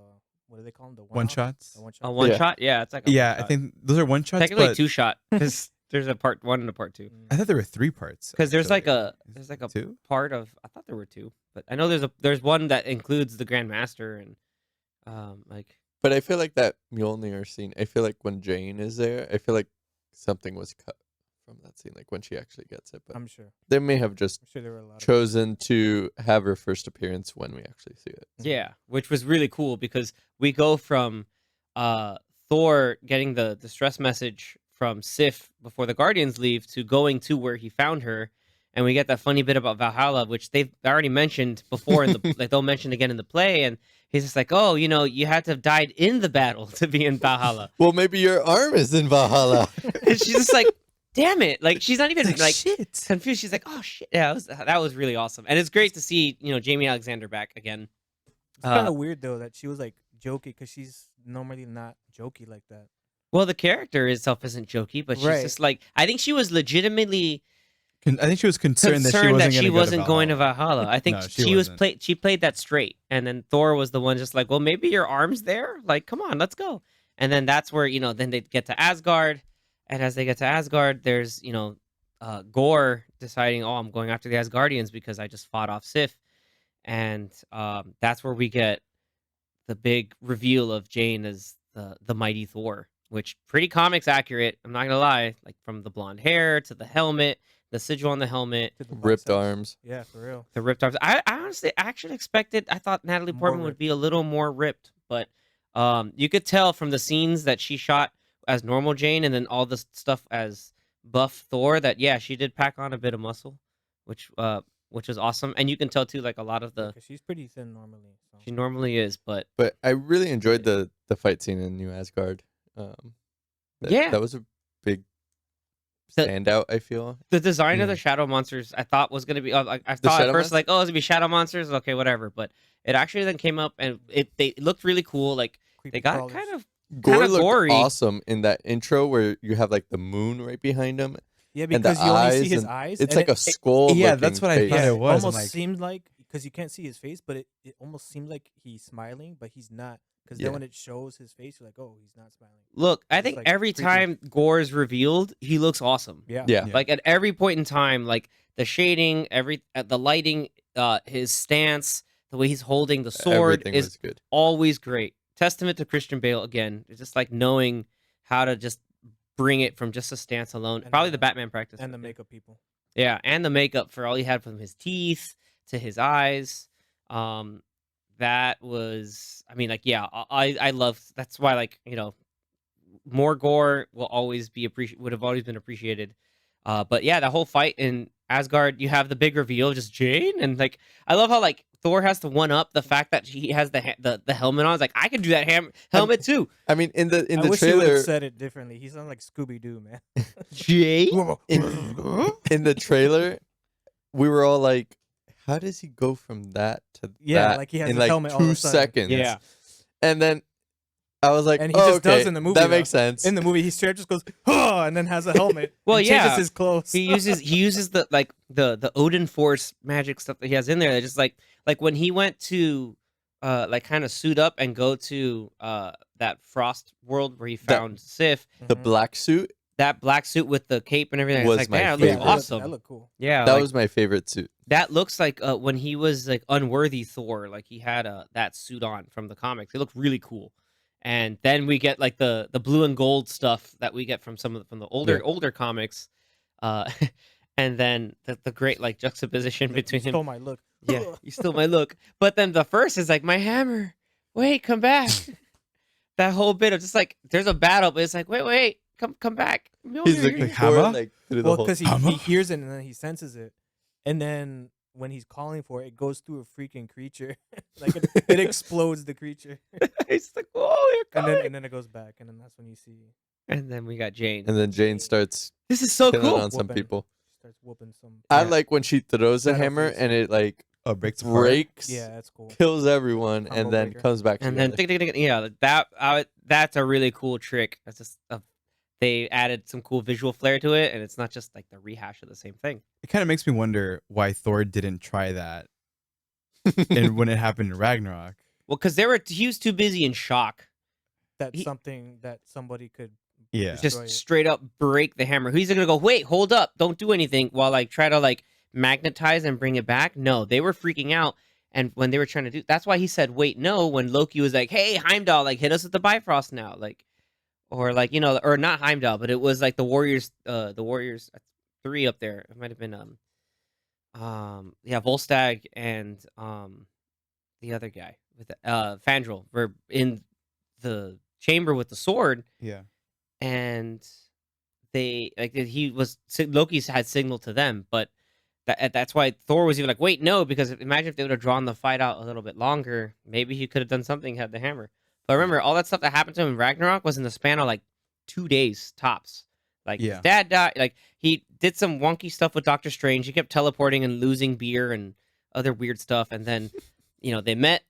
what do they call them? The One one-off? shots. The one A shot. one Yeah. shot? Yeah, it's like a Yeah, one I shot. think those are one shots. technically but two shot because there's a part one and a part two. I thought there were 3 parts. Because there's like actually. a 2. part of, I thought there were two, but I know there's one that includes the Grand Master and like But I feel like that Mjolnir scene, I feel like when Jane is there, I feel like something was cut from that scene, like when she actually gets it. But I'm sure. they may have just I'm sure there were a lot. chosen to have her first appearance when we actually see it. yeah, which was really cool because we go from Thor getting the distress message from Sif before the Guardians leave to going to where he found her, and we get that funny bit about Valhalla, which they've already mentioned before in the like they'll mention again in the play, and he's just like, oh, you had to have died in the battle to be in Valhalla, Well, maybe your arm is in Valhalla. and she's just like, damn it, like she's not even like shit. confused. She's like, oh shit, yeah, that was really awesome, and it's great to see Jamie Alexander back again. It's kind of weird though that she was like jokey because she's normally not jokey like that. Well, the character itself isn't jokey, but she's Right. just like, I think she was legitimately I think she was concerned that she wasn't going to Valhalla. I think No, she played that straight, and then Thor was the one just like, well, maybe your arm's there. Like, come on, let's go. And then that's where then they get to Asgard, and as they get to Asgard, there's Gore deciding, oh, I'm going after the Asgardians because I just fought off Sif, and that's where we get the big reveal of Jane as the Mighty Thor, which pretty comics accurate. I'm not gonna lie, like from the blonde hair to the helmet. The sigil on the helmet, ripped arms. Yeah, for real. the ripped arms. I honestly actually expected. I thought Natalie More Portman would ripped. be a little more ripped, but you could tell from the scenes that she shot as normal Jane, and then all the stuff as buff Thor. That she did pack on a bit of muscle, which was awesome. And you can tell too, like a lot of the 'Cause she's pretty thin normally. So. she normally is, but But I really enjoyed the fight scene in New Asgard. That was a big The- standout, I feel. the design of Yeah. the shadow monsters, I thought was gonna be. I thought shadow at first monsters? like, oh, it's gonna be shadow monsters. Okay, whatever. But it actually then came up, and they looked really cool. Like Creepy they got crawlers. kind of Gore kinda looked gory. awesome in that intro where you have like the moon right behind him. Yeah, and the because you only see eyes his and eyes. It's and like a it skull. yeah, that's what I face. thought it was. I'm almost like- seemed like because you can't see his face, but it almost seemed like he's smiling, but he's not. Because Yeah. then when it shows his face, you're like, oh, he's not smiling. Look. I It's, think like, every creepy. time Gore is revealed, he looks awesome. Yeah. Yeah. Like at every point in time, like the shading, the lighting, his stance, the way he's holding the sword Everything is was good. always great. Testament to Christian Bale again. It's just like knowing how to just bring it from just a stance alone. And Probably the- the Batman practice. And the makeup people. Yeah, and the makeup for all he had from his teeth to his eyes. That was, I mean, like, yeah, I love. That's why, like, more gore will always be would have always been appreciated. But yeah, the whole fight in Asgard, you have the big reveal of just Jane, and like, I love how like Thor has to one up the fact that he has the helmet on. It's like I can do that helmet too. I mean, in the I wish he would trailer, have said it differently. He sounds like Scooby Doo, man. Jane. in the trailer, we were all like, "How does he go from that to Yeah, that like he has in his like helmet all of 2 a sudden. seconds?" Yeah. And then I was like, And he "Oh, just does okay, in the movie, That though. makes sense." In the movie, he straight up just goes, oh, and then has a helmet. Well, and yeah. changes his clothes. He uses the the Odin Force magic stuff that he has in there. That just like when he went to like kind of suit up and go to that Frost world where he found Sif. the Mhm. black suit, That black suit with the cape and everything. Was It's like, my man, it favorite. looks that awesome. looked cool. Yeah, that like, was my favorite suit. that looks like when he was like unworthy Thor. Like he had that suit on from the comics. It looked really cool. And then we get like the blue and gold stuff that we get from from the older comics. And then the great like juxtaposition between him. Stole my look. Yeah, you still might look. But then the first is like, my hammer. Wait, come back. That whole bit of just like, there's a battle, but it's like, wait, come back. He's Mjolnir, looking you're- for hammer? it, like through the Well, whole. because he Hammer? hears it and then he senses it. And then when he's calling for it, it goes through a freaking creature. Like it explodes the creature. It's like, oh, you're And coming. then it goes back. And then that's when you see And then we got Jane. And then Jane starts This is so killing cool. on some Whooping. people. starts whooping some. I Yeah. like when she throws a Shadow hammer face. and it like breaks apart. breaks, Yeah, that's cool. kills everyone, Combo and then breaker. comes back. And then, together. yeah, that's a really cool trick. That's just they added some cool visual flair to it, and it's not just like the rehash of the same thing. It kind of makes me wonder why Thor didn't try that, and when it happened in Ragnarok. Well, because he was too busy in shock. That's He- something that somebody could. Yeah, Just Destroy it. straight up break the hammer. Who's gonna go? Wait, hold up! Don't do anything while like try to like magnetize and bring it back. No, they were freaking out, and when they were trying to do, that's why he said, "Wait, no." When Loki was like, "Hey, Heimdall, like hit us with the Bifrost now," like, or like or not Heimdall, but it was like the Warriors 3 up there. It might have been Volstagg and the other guy with Fandral were in the chamber with the sword. yeah. And they Loki's had signaled to them, but that's why Thor was even like, wait, no, because imagine if they would have drawn the fight out a little bit longer, maybe he could have done something, had the hammer. But remember, all that stuff that happened to him in Ragnarok was in the span of like 2 days tops. Like Yeah. his dad died, like he did some wonky stuff with Doctor Strange. He kept teleporting and losing beer and other weird stuff, and then they met.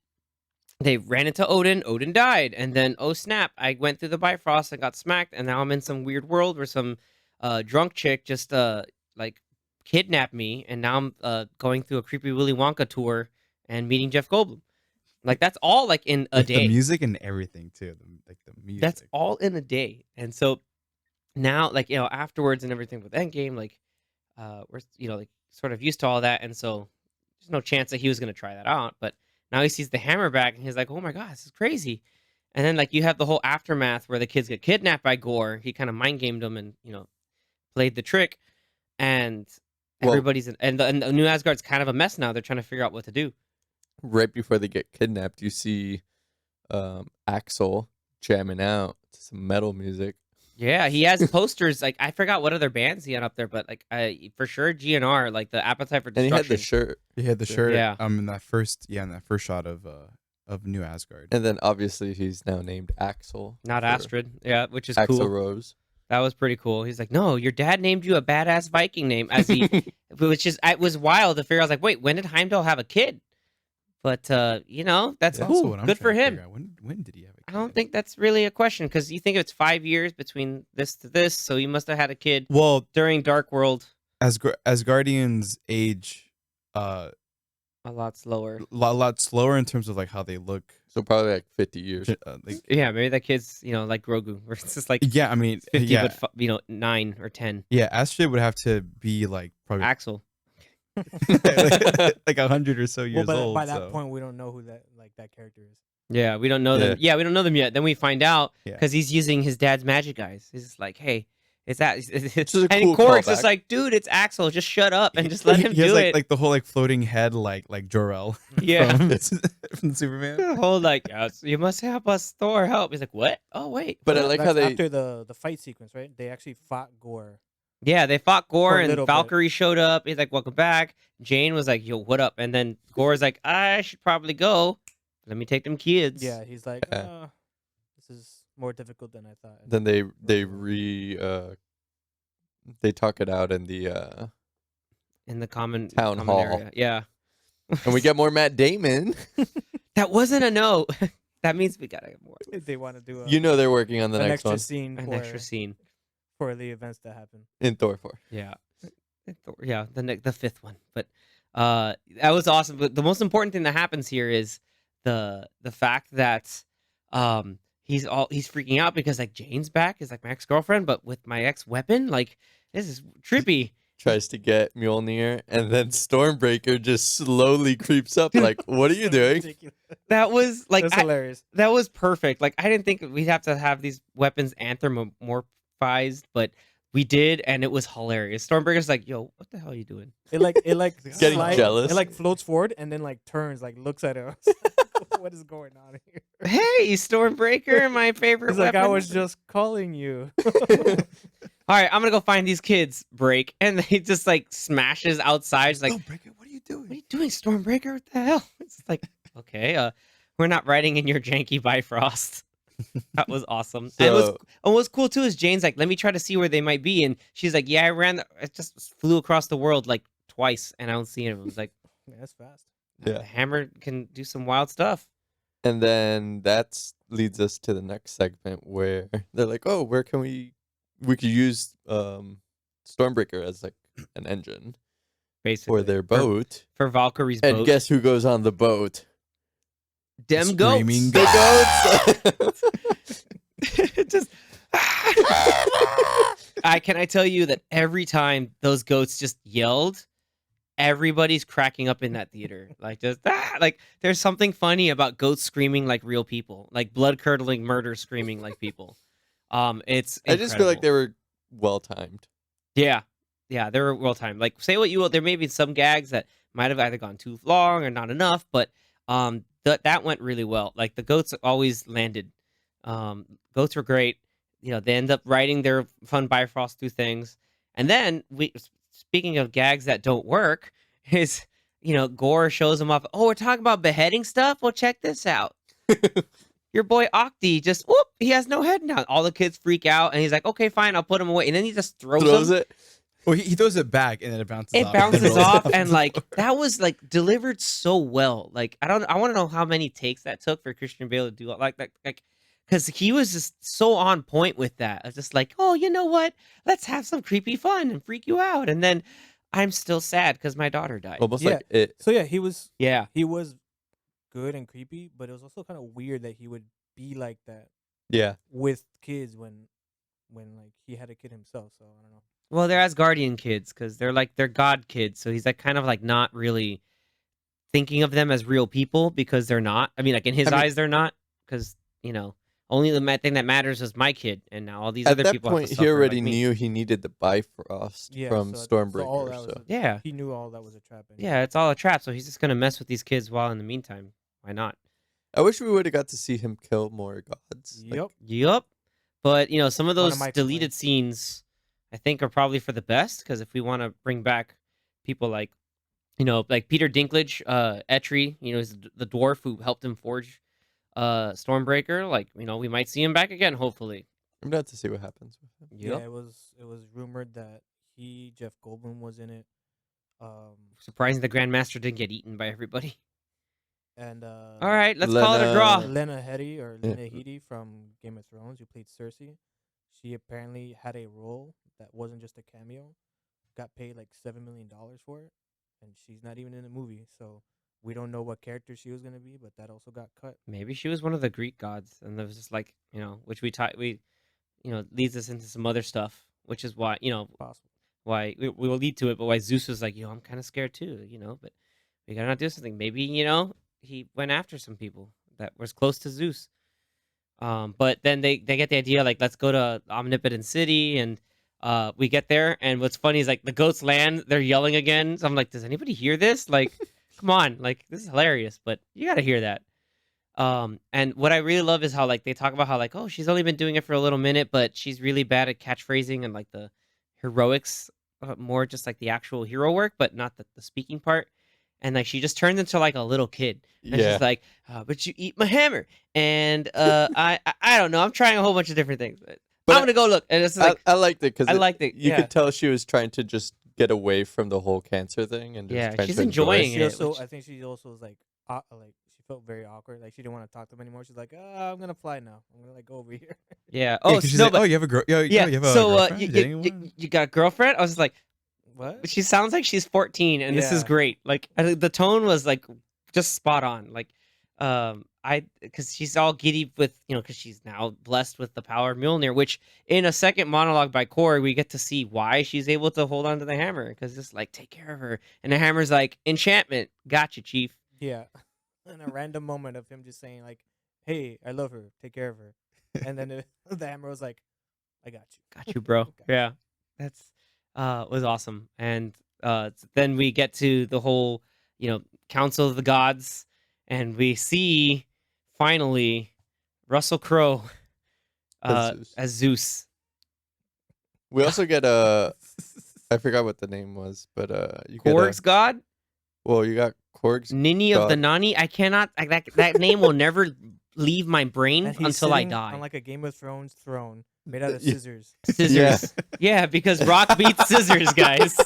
They ran into Odin. Odin died, and then oh snap! I went through the Bifrost and got smacked, and now I'm in some weird world where some drunk chick just like kidnapped me, and now I'm going through a creepy Willy Wonka tour and meeting Jeff Goldblum. Like that's all like in a Like day. the music and everything too. The music. That's all in a day. And so now, like, afterwards and everything with Endgame, like, we're, like sort of used to all that. And so there's no chance that he was going to try that out. But now he sees the hammer back and he's like, oh my God, this is crazy. And then, like, you have the whole aftermath where the kids get kidnapped by Gore. He kind of mind gamed them and, played the trick. And Well- everybody's and the New Asgard's kind of a mess now. They're trying to figure out what to do. Right before they get kidnapped, you see Axel jamming out to some metal music. Yeah, he has posters. Like, I forgot what other bands he had up there, but like, for sure GNR, like the Appetite for And he Destruction. had the shirt. He had the shirt. Yeah. In that first shot of New Asgard. And then obviously he's now named Axel. Not for Astrid. Yeah, which is Axel cool. Rose. That was pretty cool. He's like, no, your dad named you a badass Viking name, as he, which is, it was wild to figure. I was like, wait, when did Heimdall have a kid? But that's That's also cool. what I'm Good for trying to him. figure out. When did he have a kid? I don't think that's really a question because you think it's 5 years between this to this, so he must have had a kid Well, during Dark World. Asgardians age A lot slower. a lot slower in terms of like how they look. So probably like 50 years. Like, Yeah, maybe that kid's like Grogu, where it's just like yeah, I mean, 50, yeah, but 9 or 10. yeah. Astrid would have to be like probably Axel. like 100 or so years but old. by that so. point, we don't know who that character is. Yeah, we don't know them. Yeah, we don't know them yet. Then we find out Yeah. because he's using his dad's magic eyes. He's just like, hey, it's that. Which is a And cool Korg's just callback. like, dude, it's Axel. Just shut up and just let him He has do like, it. like the whole like floating head like Jor-El Yeah. from Superman. The whole like, yes, you must help us, Thor. Help. He's like, what? Oh wait. But I So like that's how they after the fight sequence, right? They actually fought Gore. Yeah, they fought Gore For a and little bit. Valkyrie showed up. He's like, welcome back. Jane was like, yo, what up? And then Gore's like, I should probably go. Let me take them kids. Yeah, he's like, Yeah. this is more difficult than I thought. then they talk it out in the In the common Town common hall. area. Yeah. and we get more Matt Damon. That wasn't a no. That means we gotta get more. They want to do You know they're working on the an next extra one scene An for, extra scene. for the events that happen. in Thor 4. Yeah. Yeah, the fifth one. But that was awesome. But the most important thing that happens here is the fact that he's freaking out because like Jane's back is like my ex-girlfriend, but with my ex-weapon, like this is trippy. Tries to get Mjolnir, and then Stormbreaker just slowly creeps up. Like, what are you doing? Ridiculous. That was like That's hilarious. that was perfect. Like I didn't think we'd have to have these weapons anthropomorphized, but we did, and it was hilarious. Stormbreaker's like, "Yo, what the hell are you doing?" It like Getting slides- jealous. It like floats forward and then like turns, like looks at us. What is going on here? Hey, Stormbreaker, my favorite He's like, weapon. I was just calling you. All right, I'm gonna go find these kids. Break, and he just like smashes outside. He's like, Stormbreaker, what are you doing? "What are you doing, Stormbreaker? What the hell?" It's like, okay, we're not riding in your janky Bifrost. That was awesome. And what's cool too is Jane's like, "Let me try to see where they might be," and she's like, "Yeah, I just flew across the world like twice, and I don't see him." I was like, Yeah, that's fast. Yeah. "The hammer can do some wild stuff." And then that leads us to the next segment where they're like, "Oh, where can we could use Stormbreaker as like an engine Basically, for their boat." for Valkyrie's And boat. guess who goes on the boat? Dem goats. Screaming The goats. Just I tell you that every time those goats just yelled, everybody's cracking up in that theater. Like just like there's something funny about goats screaming like real people, like blood curdling murder screaming like people. It's I just feel like incredible. they were well timed. Yeah, they were well timed. Like say what you will, there may be some gags that might have either gone too long or not enough, but that went really well. Like the goats always landed. Goats were great. They end up writing their fun Bifrost through things. And then speaking of gags that don't work, is Gore shows them off. Oh, we're talking about beheading stuff? Well, check this out. Your boy Octi just he has no head now. All the kids freak out and he's like, okay, fine, I'll put him away. And then he just throws them. it. Well, he throws it back and then it bounces It off. bounces off and like that was like delivered so well. Like I want to know how many takes that took for Christian Bale to do like because he was just so on point with that. I was just like, oh, you know what? Let's have some creepy fun and freak you out. And then I'm still sad because my daughter died. Almost Yeah. like it. So yeah, he was Yeah. good and creepy, but it was also kind of weird that he would be like that Yeah. with kids when like he had a kid himself. So I don't know. Well, they're Asgardian kids because they're god kids. So he's like kind of like not really thinking of them as real people because they're not. I mean, like in his I mean- eyes, they're not because only the thing that matters is my kid, and now all these At other that people point, have to he suffer already like me. knew he needed the Bifrost Yeah, from so all Stormbreaker. that was So Yeah. he knew all that was a trap. Anyway. Yeah, it's all a trap. So he's just gonna mess with these kids while in the meantime, why not? I wish we would have got to see him kill more gods. Like, Yep. Yup. But some of One of those my deleted complaints. scenes, I think, are probably for the best because if we want to bring back people like, like Peter Dinklage, Etri, is the dwarf who helped him forge, Stormbreaker. Like, we might see him back again, hopefully. I'm glad to see what happens with him. Yeah, Yep. it was rumored that Jeff Goldblum was in it. Surprising the Grandmaster didn't get eaten by everybody. And All right, let's call it a draw. Lena Headey or Yeah. Lena Headey from Game of Thrones, who played Cersei. She apparently had a role that wasn't just a cameo. Got paid like $7 million for it, and she's not even in the movie. So we don't know what character she was gonna be, but that also got cut. Maybe she was one of the Greek gods, and there was just like, which leads us into some other stuff, which is why, Possible. why we will lead to it, but why Zeus was like, I'm kind of scared too, but we gotta not do something. Maybe, he went after some people that was close to Zeus. But then they get the idea, like, let's go to Omnipotent City, and we get there, and what's funny is like the goats land, they're yelling again. So I'm like, does anybody hear this? Like, come on, like this is hilarious, but you gotta hear that. And what I really love is how like they talk about how like, oh, she's only been doing it for a little minute, but she's really bad at catchphrasing and like the heroics, more just like the actual hero work, but not the speaking part. And like she just turns into like a little kid. And Yeah. she's like, but you eat my hammer. And I don't know. I'm trying a whole bunch of different things. But But I'm gonna go look. And it's like I liked it because I liked it. You Yeah. could tell she was trying to just get away from the whole cancer thing and just Yeah, trying she's to enjoy enjoying it. it. I think she also was like she felt very awkward. Like she didn't want to talk to him anymore. She's like, I'm gonna fly now. I'm gonna like go over here. yeah. Yeah, Oh, 'cause she's no, like, but oh, you have a girl. yeah. You have a So girlfriend? you, You dating one? you got a girlfriend? I was just like, What? she sounds like she's 14, and this is Yeah. great. Like the tone was like just spot on. Like, because she's all giddy with because she's now blessed with the power of Mjolnir, which in a second monologue by Korg we get to see why she's able to hold on to the hammer because it's like take care of her, and the hammer's like enchantment. Gotcha, chief. Yeah. In a random moment of him just saying like, "Hey, I love her. Take care of her," and then the hammer was like, "I got you." Got you, bro. Got you. Yeah, that's was awesome. And then we get to the whole Council of the Gods, and we see finally Russell Crowe as Zeus. We also get I forgot what the name was, but you get Korg's god, you got Korg's Nini of the god. Nani. I cannot that name will never leave my brain And he's until I sitting die. on like a Game of Thrones throne made out of Yeah. scissors. Scissors. Yeah, because rock beats scissors, guys.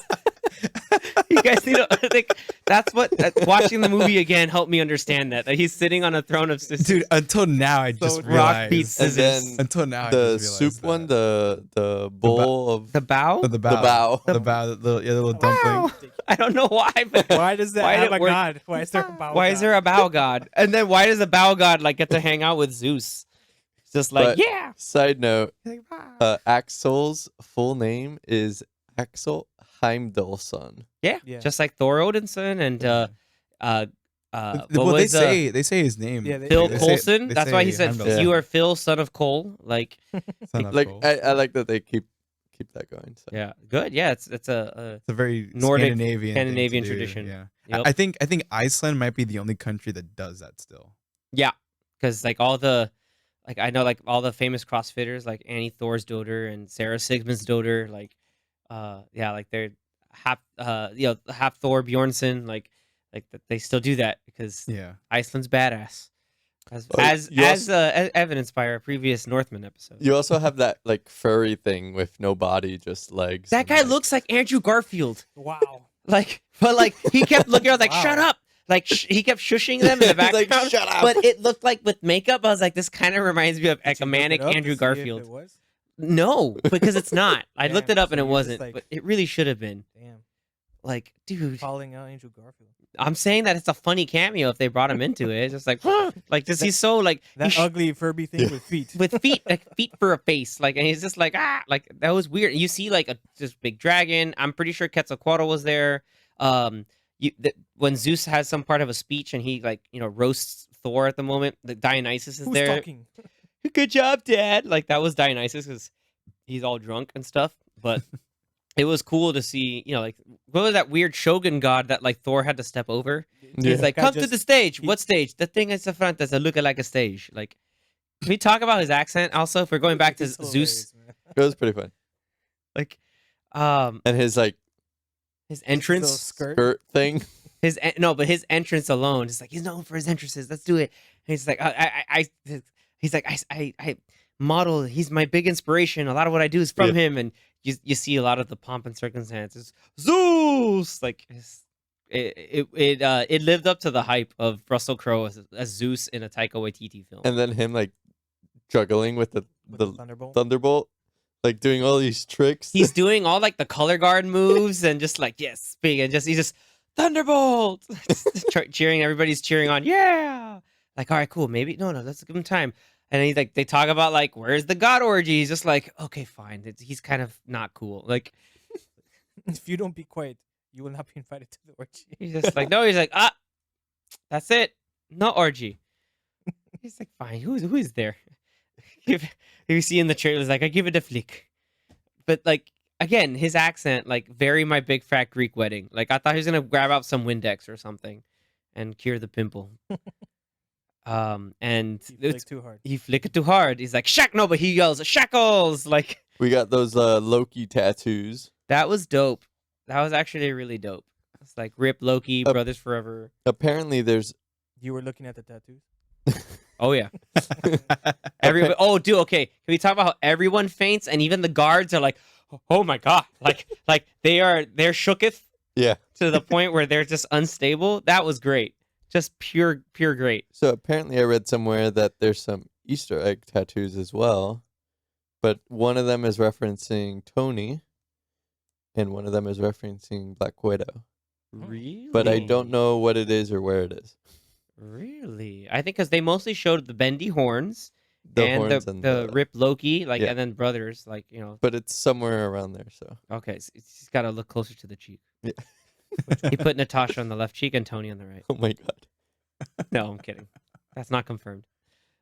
You guys need to think that's what watching the movie again helped me understand that he's sitting on a throne of scissors. Dude, until now I just rock realized. beats And scissors. then Until now, I the just soup realized one, that. the bowl of The bow? the bow, bow. the bow, the little Bow. dumpling. I don't know why, but Why does that Why have did- a where- god? Why is there a bow? why is there a bow god? And then why does the bow god like get to hang out with Zeus? It's just like, But- yeah. Side note, He's like, "Bow." Axel's full name is Axel Heimdallson. Yeah, Yeah. just like Thor Odinson and what Well, was they say his name. Yeah, Phil They say- Coulson? they That's why he say said Heimdall. you are Phil, son of Cole. Like, Son of Like Cole. I like that they keep that going. So. yeah, good. Yeah, it's a It's a very Nordic- Scandinavian Scandinavian thing to do, tradition. Yeah, Yep. I think Iceland might be the only country that does that still. yeah, because like all the like I know like all the famous CrossFitters like Annie Thor's daughter and Sarah Sigmund's daughter like yeah like they're half half Thor Bjornsson like they still do that because Yeah, Iceland's badass as Oh, you evidenced by our previous Northman episode. You also have that like furry thing with no body, just legs. That and, guy like- looks like Andrew Garfield. Wow. Like, but like he kept looking. I was like, Wow. "Shut up!" Like he kept shushing them in the He's like, background. "Shut up." But it looked like with makeup. I was like, "This kind of reminds me of Did you look manic it up to Andrew see if Garfield." it was? No, because it's not. I looked Damn, it up and so it you're just wasn't, like- but it really should have been. Damn. Like, dude, Calling out Andrew Garfield. I'm saying that it's a funny cameo if they brought him into it. It's just like, like, just he's so like That ugly Furby thing with feet. with feet, like feet for a face, like, and he's just like like that was weird. You see like a this big dragon. I'm pretty sure Quetzalcoatl was there. When Zeus has some part of a speech and he like roasts Thor at the moment, the Dionysus is Who's there. talking? Good job, Dad. Like that was Dionysus because he's all drunk and stuff. But it was cool to see, like what was that weird Shogun god that like Thor had to step over? He's like, Guy come to just- the stage. he- What stage? The thing at the front that's a look like a stage. Like, can we talk about his accent also? If we're going back to He's Zeus, hilarious, man. It was pretty fun. like, And his like his Little entrance, skirt thing. but his entrance alone is like he's known for his entrances. Let's do it. And he's like, he's like, I model. He's my big inspiration. A lot of what I do is from him, and you see a lot of the pomp and circumstances. Zeus, like it lived up to the hype of Russell Crowe as Zeus in a Taika Waititi film. And then him like juggling with the Thunderbolt. Thunderbolt, like doing all these tricks. He's doing all like the color guard moves and just like yes, big and he's just Thunderbolt, cheering. Everybody's cheering on. Yeah, like all right, cool. Maybe no, let's give him time. And he's like, they talk about like, where's the god orgy? He's just like, okay, fine. He's kind of not cool. Like, If you don't be quiet, you will not be invited to the orgy. he's just like, no. He's like, that's it. No orgy. He's like, fine. Who is there? You see in the trailer, it's like, I give it a flick. But like, again, his accent, like, very My Big Fat Greek Wedding. Like, I thought he was gonna grab out some Windex or something and cure the pimple. And You flick too hard. he flick it too hard. He's like, shack, no, but he yells, shackles. Like, We got those Loki tattoos. that was dope. That was actually really dope. It's like Rip Loki, Brothers Forever. Apparently, there's You were looking at the tattoos. Oh yeah. Everybody. Oh, dude. Okay. Can we talk about how everyone faints and even the guards are like, oh my god, like they're shooketh yeah. to the point where they're just unstable. That was great. Just pure great. So apparently, I read somewhere that there's some Easter egg tattoos as well, but one of them is referencing Tony, and one of them is referencing Black Widow. Really? But I don't know what it is or where it is. Really? I think because they mostly showed the bendy horns The and horns the Rip Loki, like, Yeah. and then brothers, like, But it's somewhere around there. So Okay, so he's got to look closer to the cheek. Yeah. He put Natasha on the left cheek and Tony on the right. oh my god. No, I'm kidding. That's not confirmed.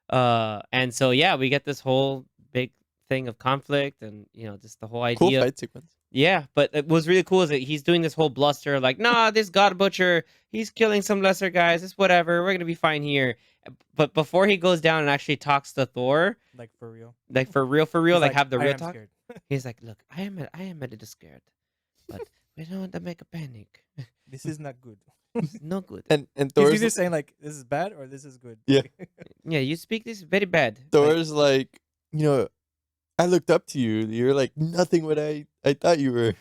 And so yeah, we get this whole big thing of conflict and just the whole Cool idea. fight sequence. Yeah, but it was really cool is that he's doing this whole bluster like, nah, this god butcher, he's killing some lesser guys. It's whatever. We're gonna be fine here. But before he goes down and actually talks to Thor, Like for real. like for real, He's like have the "I real am talk. scared." He's like, look, I am a little scared, but we don't want to make a panic. This is not good. It's no good. And He's Thor's either saying like this is bad or this is good. Yeah. Yeah, you speak this very bad. Like, Thor's like, I looked up to you. You're like nothing what I thought you were.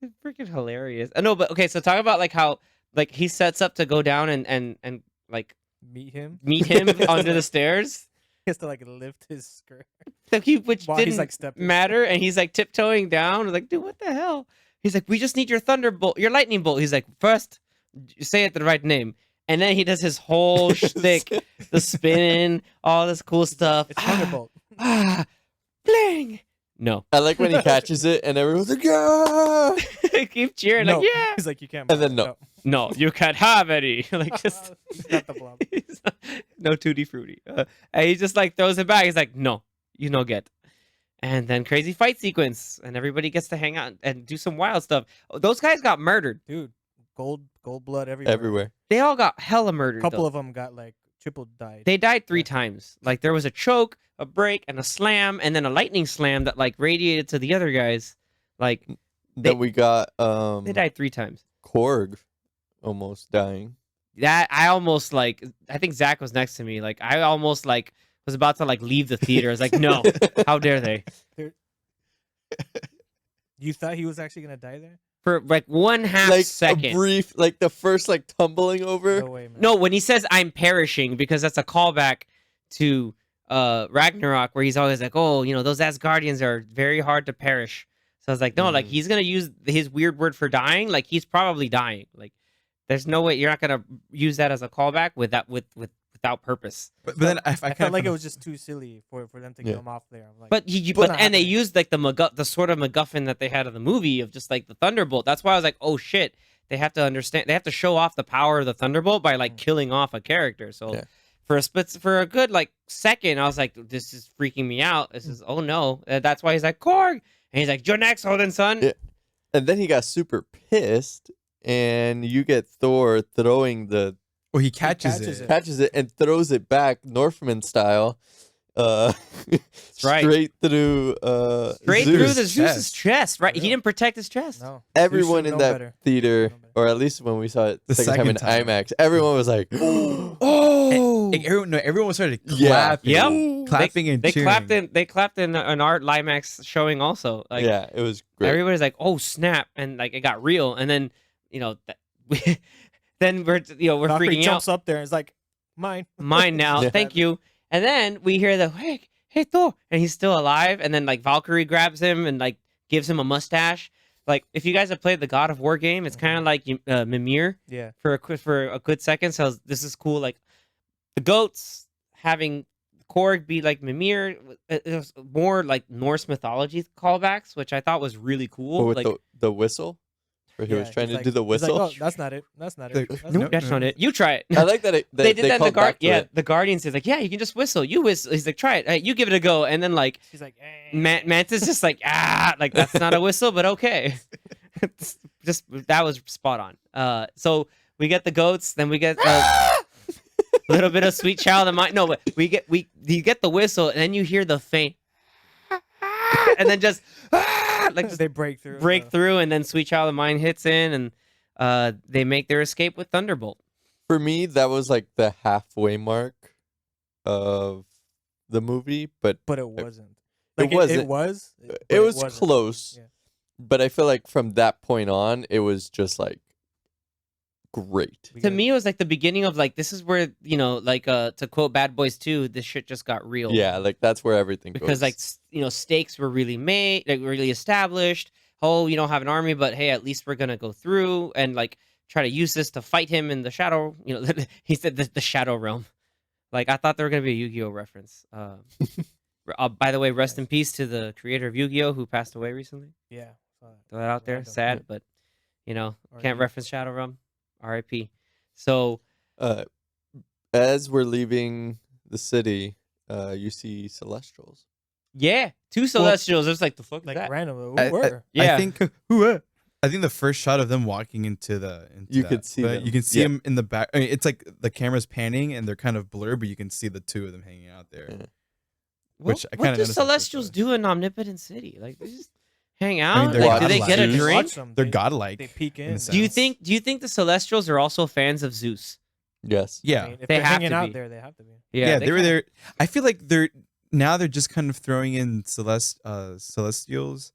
it's freaking hilarious. I know, but okay, so talk about like how like he sets up to go down and like Meet him. meet him under the stairs. He has to like lift his skirt. Which While he's didn't like stepping. matter, and he's like tiptoeing down. Like, dude, what the hell? He's like, we just need your thunderbolt, your lightning bolt. He's like, first, say it the right name, and then he does his whole shtick, the spin, all this cool stuff. It's Thunderbolt. Bling. No, I like when he catches it and everyone's like, yeah. keep cheering, No. like, yeah. He's like you can't. And then block it. No, you can't have any. Like, just He's got the blob. no tutti frutti. And he just like throws it back. He's like, no, you no get. And then crazy fight sequence, and everybody gets to hang out and do some wild stuff. Those guys got murdered. Dude, gold blood everywhere. Everywhere. They all got hella murdered. A couple though. of them got like triple died. They died 3 Yeah. times. Like there was a choke, a break, and a slam, and then a lightning slam that like radiated to the other guys. Like Then we got they died 3 times. Korg almost dying. That I almost like. I think Zach was next to me. Like I almost like was about to like leave the theater. I was like, no, how dare they? You thought he was actually gonna die there? For like 1/2 like second. a brief, like the first like tumbling over. No way, man. No, when he says I'm perishing, because that's a callback to Ragnarok, where he's always like, oh, those Asgardians are very hard to perish. So I was like, no, like Mm. he's gonna use his weird word for dying. Like he's probably dying. Like there's no way you're not gonna use that as a callback without purpose. But then I I kind felt of like it was just too silly for them to Yeah. kill him off there. I'm like, But "It's but not and they happening." used like the sort of MacGuffin that they had in the movie of just like the Thunderbolt. That's why I was like, oh shit, they have to understand. They have to show off the power of the Thunderbolt by like Mm. killing off a character. So Yeah. for a good like second, I was like, this is freaking me out. This is oh no. That's why he's like Korg, and he's like, you're next, Odin son. Yeah. And then he got super pissed, and you get Thor throwing the well, he catches, catches it. it. catches it and throws it back Northman style, uh, right. straight through Straight Zeus. through the Zeus's chest. chest. Right, he Yeah. didn't protect his chest. No, Everyone Zeus in should've that known better. theater, Should've known better. or at least when we saw it The second time in second time. IMAX, everyone was like, Oh, Like, everyone started Yeah. clapping, Yep. clapping and they cheering. clapped in an art Limax showing also. Like yeah, it was great. everybody's like, "Oh snap!" and like it got real. And then then we're Valkyrie freaking jumps out. up there and is like, mine. Mine now, Yeah. thank you. And then we hear the hey Thor, and he's still alive. And then like Valkyrie grabs him and like gives him a mustache. Like if you guys have played the God of War game, it's kind of like Mimir Yeah. for a good second. So this is cool. Like the goats having Korg be like Mimir. It was more like Norse mythology callbacks, which I thought was really cool. But with Like, the whistle, where he was Yeah, trying he's to do the he's like, whistle. oh, that's not it. That's not Like, it. That's nope. not it. that's not it. You try it. I like that They did that in the called back to it. the Guardians is like, yeah, you can just whistle. You whistle. He's like, try it. Hey, you give it a go. And then like She's like, Mantis just like like that's not a whistle, but okay. Just that was spot on. So we get the goats, then we get a little bit of Sweet Child of Mine. No, but you get the whistle, and then you hear the faint, and then just like just they break through. break through, and then Sweet Child of Mine hits in, and they make their escape with Thunderbolt. For me, that was like the halfway mark of the movie, but But it wasn't. It Like, wasn't. It was. but it was wasn't. close. Yeah. But I feel like from that point on, it was just like great. We To got- me, it was like the beginning of like this is where like to quote Bad Boys 2, this shit just got real. Yeah, like that's where everything because goes. like stakes were really made, like really established. Oh, you don't have an army, but hey, at least we're gonna go through and like try to use this to fight him in the shadow. He said the shadow realm. Like I thought there were gonna be a Yu-Gi-Oh reference. By the way, rest in peace to the creator of Yu-Gi-Oh who passed away recently. Yeah. Throw that out there. Random. Sad, but can't R.I.P. reference Shadow Realm. R.I.P. So As we're leaving the city, you see celestials. yeah, two Celestials. It was like the fuck is Like that? random. I- Where? Yeah. I think I think the first shot of them walking into You could see them. You can see Yeah. them in the back. I mean, it's like the camera's panning and they're kind of blurred, but you can see the two of them hanging out there. Yeah. Which I what kinda do noticed at first Celestials place. do in Omnipotent City? Like they just hang out. I mean, they're like, do they get a godlike. drink? Watch them. They're They- godlike. They peek in in. a Do you sense. think the Celestials are also fans of Zeus? Yes. Yeah. I mean, if They they're have hanging to out be. there, they have to be. Yeah, they were kinda- there. I feel like they're just kind of throwing in celestials,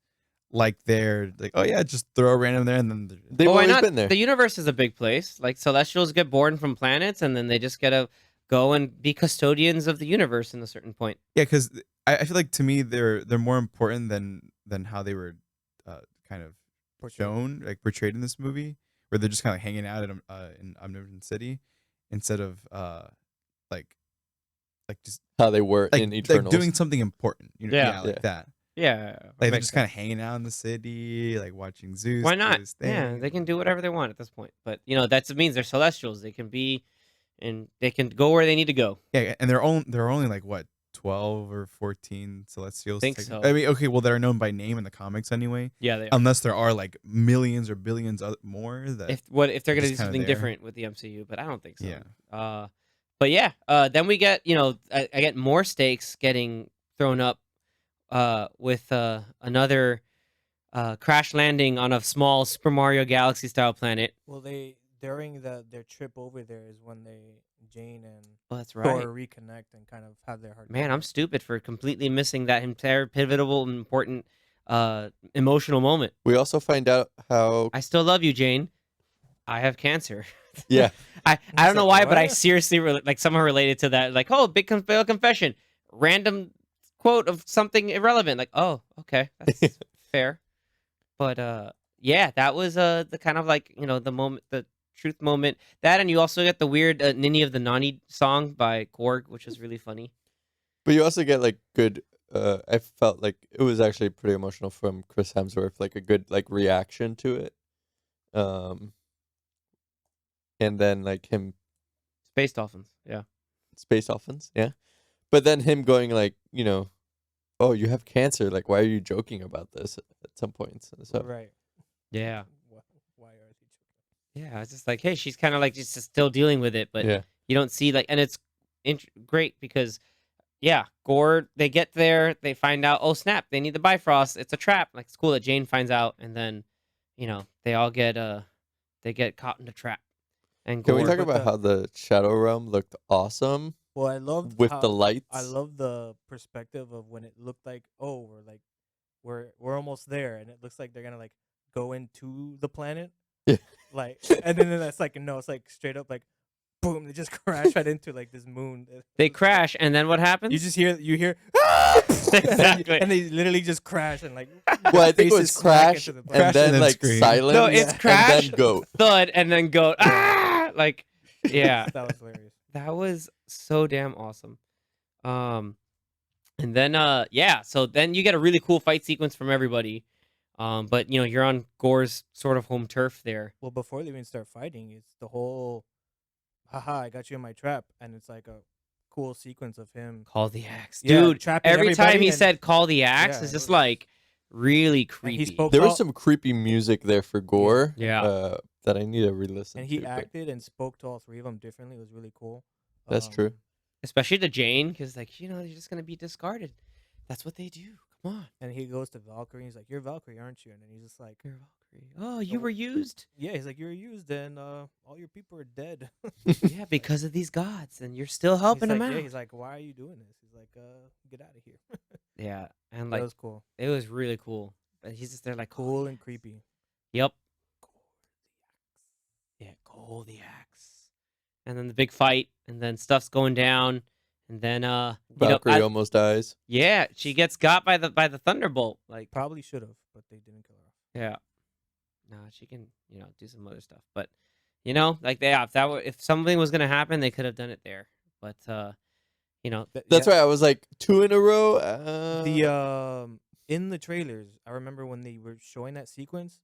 like they're like, oh yeah, just throw a random there, and then They've But why always not? been there. The universe is a big place. Like Celestials get born from planets, and then they just gotta go and be custodians of the universe in a certain point. yeah, because I feel like to me they're more important than how they were kind of shown, like portrayed in this movie, where they're just kind of hanging out in Omnipotent City instead of like just How they were like, in like Eternals. doing something important, Yeah. like Yeah. that. Yeah, Like they're just kind of hanging out in the city, like watching Zeus. Why do not? his Yeah, thing. they can do whatever they want at this point. But that means they're Celestials. They can be, and they can go where they need to go. Yeah, and they're only like what 12 or 14 Celestials. Think technically. so. I mean, okay, well they're known by name in the comics anyway, Yeah, they. unless there are like millions or billions more that. If they're gonna just do kinda something there. different with the MCU, but I don't think so. Yeah. But yeah. Then we get I get more stakes getting thrown up. With another crash landing on a small Super Mario Galaxy style planet. Well, during their trip over there is when Jane and Oh, that's Thor right. reconnect and kind of have their heart. Man, I'm stupid for completely missing that entire pivotal, important, emotional moment. We also find out how. I still love you, Jane. I have cancer. Yeah. I don't know like, why, but I what? seriously like somehow related to that. Like, oh, big confession, random quote of something irrelevant. Like, oh, okay, that's fair. But yeah, that was the kind of like the moment, the truth moment. That, and you also get the weird Ninny of the Nani song by Korg, which is really funny. But you also get like good. I felt like it was actually pretty emotional from Chris Hemsworth, like a good like reaction to it. And then like him Space Dolphins, yeah. Space Dolphins, yeah. But then him going like, oh, you have cancer. Like, why are you joking about this at some points? So Right. Yeah. Why are they joking? Yeah, it's just like, hey, she's kind of like just still dealing with it, but yeah, you don't see like, and it's great because, yeah, Gore, they get there, they find out, oh snap, they need the Bifrost, it's a trap. Like it's cool that Jane finds out, and then, they all get they get caught in the trap. And can we Gore, talk about how the Shadow Realm looked awesome Well, I loved with how, the lights? I love the perspective of when it looked like, oh, we're almost there, and it looks like they're gonna like go into the planet, Yeah. like, and then that's like no, it's like straight up like, boom, they just crash right into like this moon. they crash, and then what happens? You just hear, "Ah!" Exactly. and they literally just crash and like. Well, I think it faces was smack crash into the and planet. then then like scream. silence. No, it's Yeah. crash, and then goat. thud, and then go, ah! Like, yeah. That was hilarious. That was so damn awesome. And then yeah, so then you get a really cool fight sequence from everybody. But you're on Gore's sort of home turf there. Well, before they even start fighting, it's the whole, haha, I got you in my trap, and it's like a cool sequence of him. Call the axe. Yeah, Dude, trapping every time everybody he and- said call the axe, Yeah, it's it just was- like really creepy. spoke- There was all- some creepy music there for Gore. Yeah. That I need to re-listen. And he to, but acted and spoke to all three of them differently. It was really cool. That's true. Especially to Jane, because like, you're just gonna be discarded. That's what they do. Come on. And he goes to Valkyrie. He's like, "You're Valkyrie, aren't you?" And then he's just like, You're Valkyrie. Oh, you Oh. were used. "Yeah." He's like, "You're used, and all your people are dead." Yeah, because of these gods, and you're still helping he's them like, out. Yeah, he's like, "Why are you doing this?" He's like, "Get out of here." Yeah, and That like was cool, it was really cool. But he's just there like, cool and creepy. Yep. Yeah, call the axe. And then the big fight, and then stuff's going down, and then Valkyrie almost dies. yeah, she gets got by the thunderbolt. Like, Probably should have, but they didn't kill her off. yeah, no, she can do some other stuff, but like if something was gonna happen, they could have done it there, but That's Yeah. why I was like 2 in a row. The in the trailers, I remember when they were showing that sequence,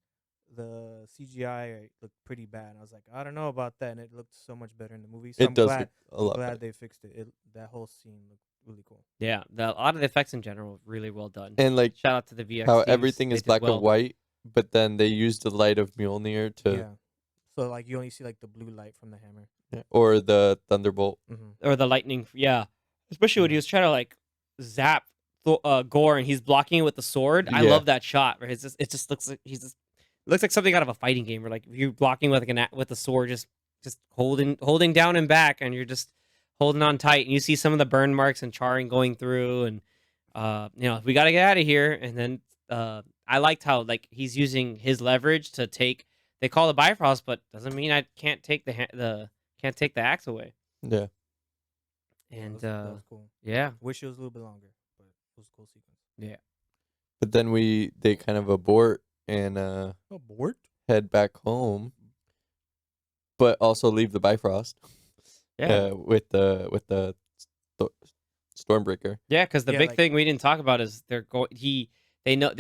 the CGI looked pretty bad. I was like, I don't know about that, and it looked so much better in the movie. So it I'm does glad, look a I'm lot glad better. they fixed it. That whole scene looked really cool. yeah, a lot of the effects in general really well done. And like Shout out to the VX how teams, everything they is did black well. and white, but then they use the light of Mjolnir to, Yeah. So like you only see like the blue light from the hammer. or the thunderbolt. Mm-hmm. Or the lightning, yeah. Especially when he Yeah. was trying to like zap Gore, and he's blocking it with the sword. I Yeah. love that shot. Where it just looks like looks like something out of a fighting game. Where like you're blocking with with the sword, just holding down and back, and you're just holding on tight. And you see some of the burn marks and charring going through, and we got to get out of here. And then I liked how like he's using his leverage to take. They call it Bifrost, but doesn't mean I can't take can't take the axe away. Yeah. And that was cool. yeah, Wish it was a little bit longer, but it was a cool sequence. But then they kind of abort and Abort? head back home, but also leave the Bifrost. yeah. With the Stormbreaker. Yeah, because the Yeah, big like- thing we didn't talk about is they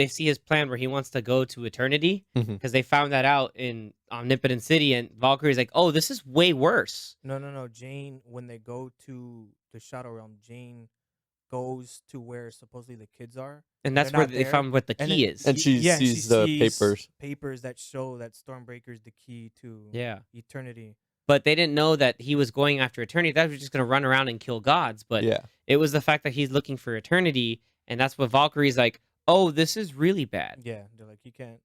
see his plan where he wants to go to eternity Mhm. because they found that out in Omnipotent City, and Valkyrie's like, oh, this is way worse. No. Jane, when they go to the Shadow Realm, Jane goes to where supposedly the kids are. And that's They're where not they there, found what the and key then- is. And she sees the papers. Papers that show that Stormbreaker's the key to Yeah, eternity. but they didn't know that he was going after eternity. That was just gonna run around and kill gods. But Yeah. it was the fact that he's looking for eternity, and that's what Valkyrie's like. Oh, this is really bad. Yeah, they're like, we can't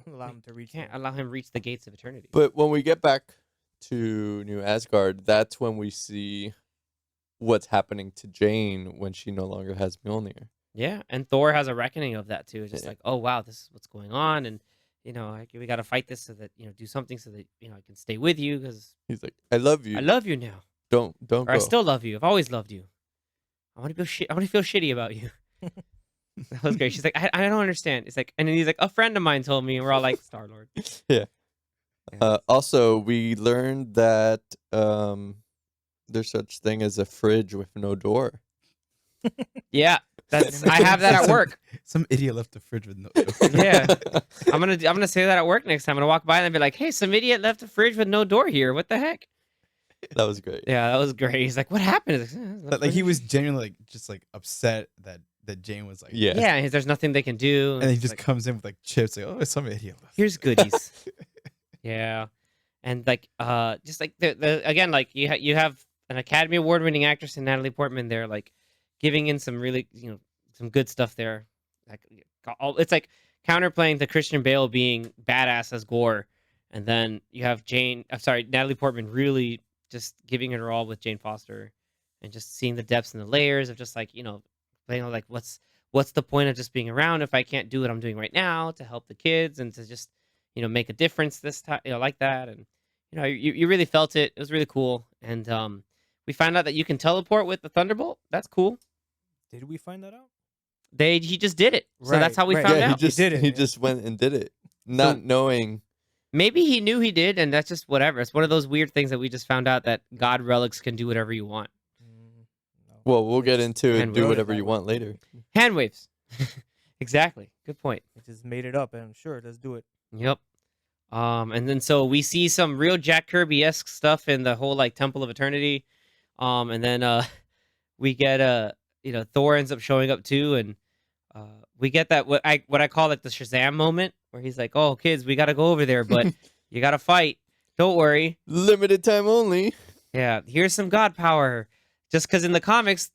allow him to reach. Can't there. allow him reach the gates of eternity. But when we get back to New Asgard, that's when we see what's happening to Jane when she no longer has Mjolnir. Yeah, and Thor has a reckoning of that too. It's just Yeah. like, oh wow, this is what's going on, and we got to fight this so that do something so that I can stay with you because He's like, I love you. I love you now, don't or go. I still love you. I've always loved you. I want to feel shitty about you. That was great. She's like, I don't understand. It's like, and then he's like, a friend of mine told me. And we're all like, Star Lord. Also, we learned that there's such thing as a fridge with no door. Yeah, I have that at work. Some idiot left the fridge with no. Yeah, I'm gonna say that at work next time. I'm gonna walk by and be like, hey, some idiot left a fridge with no door here. What the heck? That was great. Yeah, that was great. He's like, what happened? He's like, Like he was genuinely just upset that Jane was like, Yeah. yeah. There's nothing they can do. and then he It's just like, comes in with chips, like, oh, some idiot left. here's goodies. Yeah, and just like the again, like you have an Academy Award winning actress in Natalie Portman there, like giving in some really some good stuff there. Like it's like counterplaying the Christian Bale being badass as Gore, and then you have Natalie Portman really just giving it her all with Jane Foster, and just seeing the depths and the layers of just playing like what's the point of just being around if I can't do what I'm doing right now to help the kids and to just make a difference this time, like that. And you really felt it. It was really cool. And we found out that you can teleport with the Thunderbolt. That's cool. Did we find that out? He just did it. So that's how we Right. found Yeah, out. he did it, He yeah. just went and did it, not knowing. Maybe he knew he did, and that's just whatever. It's one of those weird things that we just found out that God relics can do whatever you want. No. Well, we'll get into it. And Do wrote it whatever that you way. want later. Hand waves. Exactly. Good point. It just made it up, and sure, let's do it. Yep. And then so we see some real Jack Kirby-esque stuff in the whole Temple of Eternity. And then we get Thor ends up showing up too, and we get that what I call the Shazam moment where he's like, "Oh, kids, we got to go over there, but you got to fight. Don't worry. Limited time only. Yeah, here's some God power." Just because in the comics,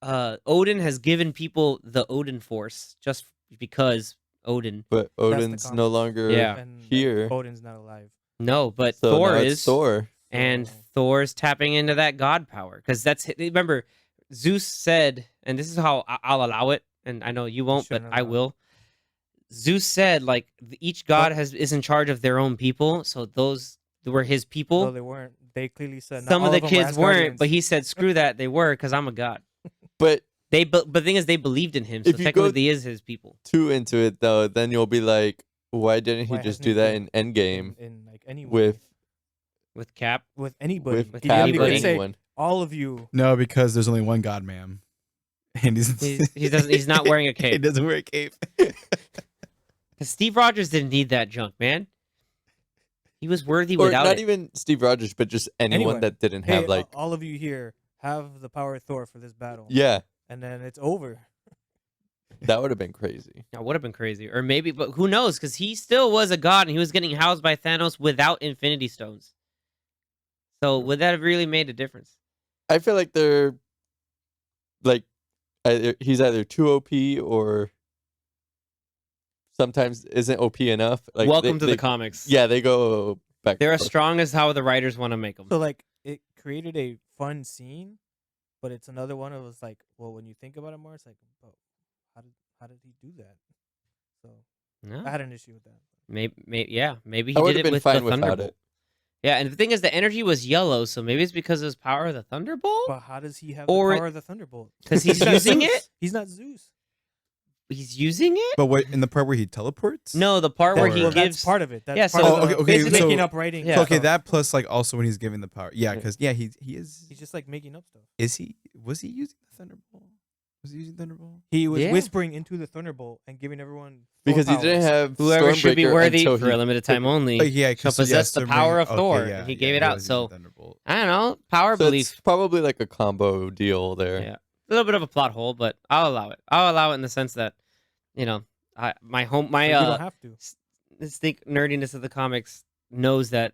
Odin has given people the Odin Force just because Odin. But the Odin's no comic. longer Yeah. And here. Odin's not alive. No, but So Thor now it's is. Thor. And So- Thor's tapping into that God power because remember Zeus said, and this is how I'll allow it, and I know you won't, but shouldn't I allow it. will. Zeus said each god is in charge of their own people, so those were his people. No, they weren't. They clearly said not Some of all the them kids were weren't, but Asgardians. he said, "Screw that, they were, because I'm a god." But But the thing is, they believed in him, so If you technically go- they is his people. too into it though, then you'll be like, why didn't he Why just hasn't do he that been in Endgame in any with With Cap, with anybody. with With He Cap literally or anybody. could say, anyone? all of you. No, because there's only one God, ma'am, and he's not wearing a He cape. doesn't wear a cape. 'Cause Steve Rogers didn't need that junk, man. He was worthy Or without not it. even Steve Rogers, but just anyone Anyone. that didn't Hey, have all of you here have the power of Thor for this battle. yeah, And then it's over. that would have been crazy. That would have been crazy. Or maybe, but who knows? Because he still was a god and he was getting housed by Thanos without Infinity Stones. So would that have really made a difference? I feel like they're like he's either too OP or sometimes isn't OP enough. Like Welcome to they- the comics. Yeah, they go back. They're and as forth. strong as how the writers want to make them. So like it created a fun scene, but it's another one. It was like, well, when you think about it more, it's like, oh, how did he do that? So I had an issue with that. Maybe he I would did have it been with fine the without Thunderbolt. it. Yeah, and the thing is, the energy was yellow, so maybe it's because of his power of the Thunderbolt. But how does he have Or the it- power of the Thunderbolt? Because he's not using Zeus. it. He's not Zeus. He's using it. But what in the part where he teleports? No, the part where That- he well, gives. that's part of it. That's Yeah, part so- of Oh, the okay, basically so- making up writing. Yeah. So, okay, stuff. that plus also when he's giving the power. Yeah, Yeah. because he is. He's just like making up stuff. Was he using the Thunderbolt? Was he using Thunderbolt? He was Yeah. whispering into the Thunderbolt and giving everyone Because he powers. didn't have Whoever should be Stormbreaker worthy until for a he- limited time only. Oh, yeah, shall 'cause, possess the Stormbreaker- power of okay, Thor, yeah, and he yeah, gave it he out, was using so- Thunderbolt. I don't know. Power So belief. it's probably like a combo deal there. Yeah, a little bit of a plot hole, but I'll allow it. I'll allow it in the sense that, my So you don't have to. distinct nerdiness of the comics knows that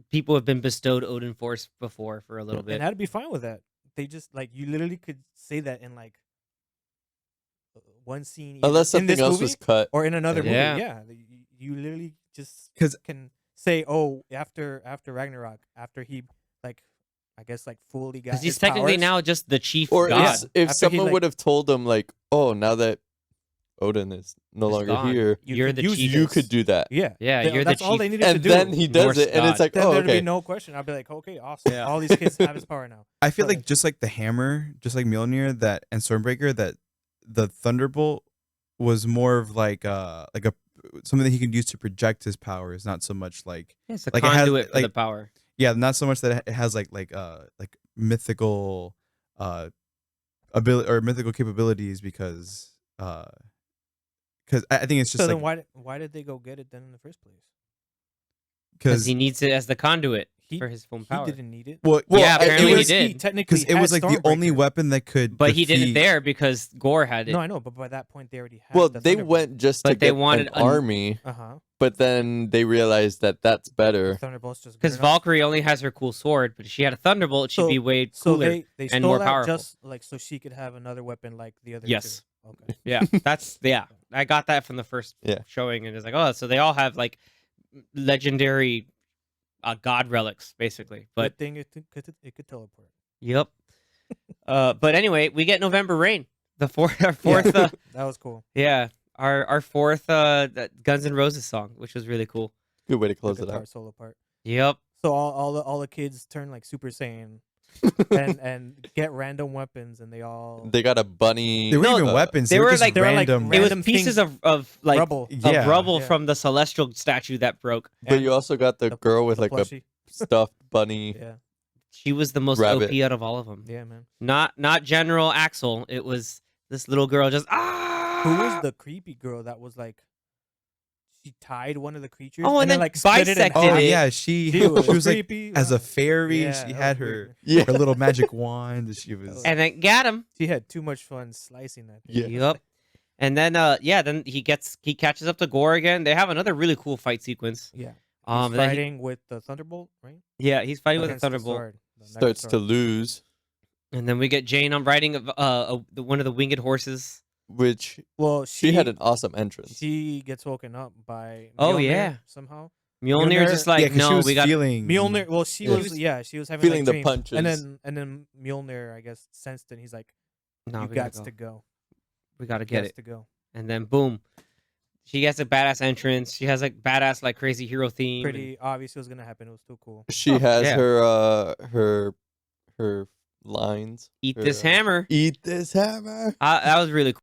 people have been bestowed Odin Force before for a little bit. And I'd be fine with that. They just like you literally could say that in like one scene, either Unless in this something else movie was cut. or in another Yeah. movie. Yeah, you literally just 'Cause- can say, oh, after Ragnarok, after he like, I guess like fully got. Because he's his technically powers, now just the chief Or god. if After he, someone like- would have told him like, oh, now that Odin is no He's longer gone. here, You're could the use chief. you this. could do that. Yeah, Yeah, Th- you're the that's all chief. they needed to And do. then he does Norse it, and god. it's like, then oh, there'd okay. be no question. I'd be like, okay, awesome. Yeah. All these kids have his power now. I feel But, like just like the hammer, just like Mjolnir, that and Stormbreaker, that the Thunderbolt was more of like a something that he can use to project his powers, not so much like It's a like it has, conduit for the like, power. yeah, not so much that it has like mythical ability or mythical capabilities because I think it's just So then like why did they go get it then in the first place? Because because he needs it as the conduit He for his own he power. didn't need it. well, Yeah, I- it apparently he was- did. technically it was had like the only Stormbreaker. weapon that could But he did it defeat- there because Gore had it. No, I know, but by that point they already had. Well, the they Thunderbolt. went just But to they get wanted an army, Uh-huh. but then they realized that that's better. Thunderbolt's just Because good enough. Valkyrie only has her cool sword, but if she had a thunderbolt, she'd So- be way So cooler. they and stole more that powerful. just like so she could have another weapon like the other Yes. two. Okay. Yeah, yeah. I got that from the first Yeah. showing, and it's like, oh, so they all have like legendary god relics, basically. But Good thing it could teleport. yep. But anyway, we get November Rain, our fourth, that was cool. yeah, our fourth that Guns N' Roses song, which was really cool. Good way to The close it guitar out. solo part. Yep. So all the kids turn like Super Saiyan and get random weapons, and they all They got a bunny. they weren't No, even weapons. they They were were just like- they were like random. It was Random pieces things- of like rubble. Yeah. of rubble Yeah. from the celestial statue that broke. But you also got the girl with the like a plushie. stuffed bunny. Yeah, She was the most Rabbit. OP out of all of them. yeah, man. Not General Axel. It was this little girl just Who was the creepy girl that was like? She tied one of the creatures. Oh, and then like split it in bisected Oh it. yeah, she She was, was like creepy. as a Oh, fairy. yeah, She that had was her weird. Yeah. her little magic wand. She was and then got him. She had too much fun slicing that thing. Yeah. Yep. And then then he catches up to Gore again. They have another really cool fight sequence. Yeah. And He's then fighting with the Thunderbolt, right? he's fighting with the Against the Thunderbolt. sword, the Mega Starts to sword. lose, And then we get Jane on riding one of the winged horses. which Well, she had an awesome entrance. She gets woken up by Oh, Mjolnir yeah. somehow. Mjolnir just like yeah, 'cause she no, was we got feeling Mjolnir. Well, she Yeah. was having Feeling like, the dreams. punches. and then Mjolnir, I guess, sensed it. And he's like, no, "You we got gotta to go. go. We gotta You get gots it. to go." And then boom, she gets a badass entrance. She has like badass like crazy hero theme. Pretty obvious it was gonna happen. It was too cool. She Oh, has yeah. her lines. Eat her, this hammer. Eat this hammer. That was really cool.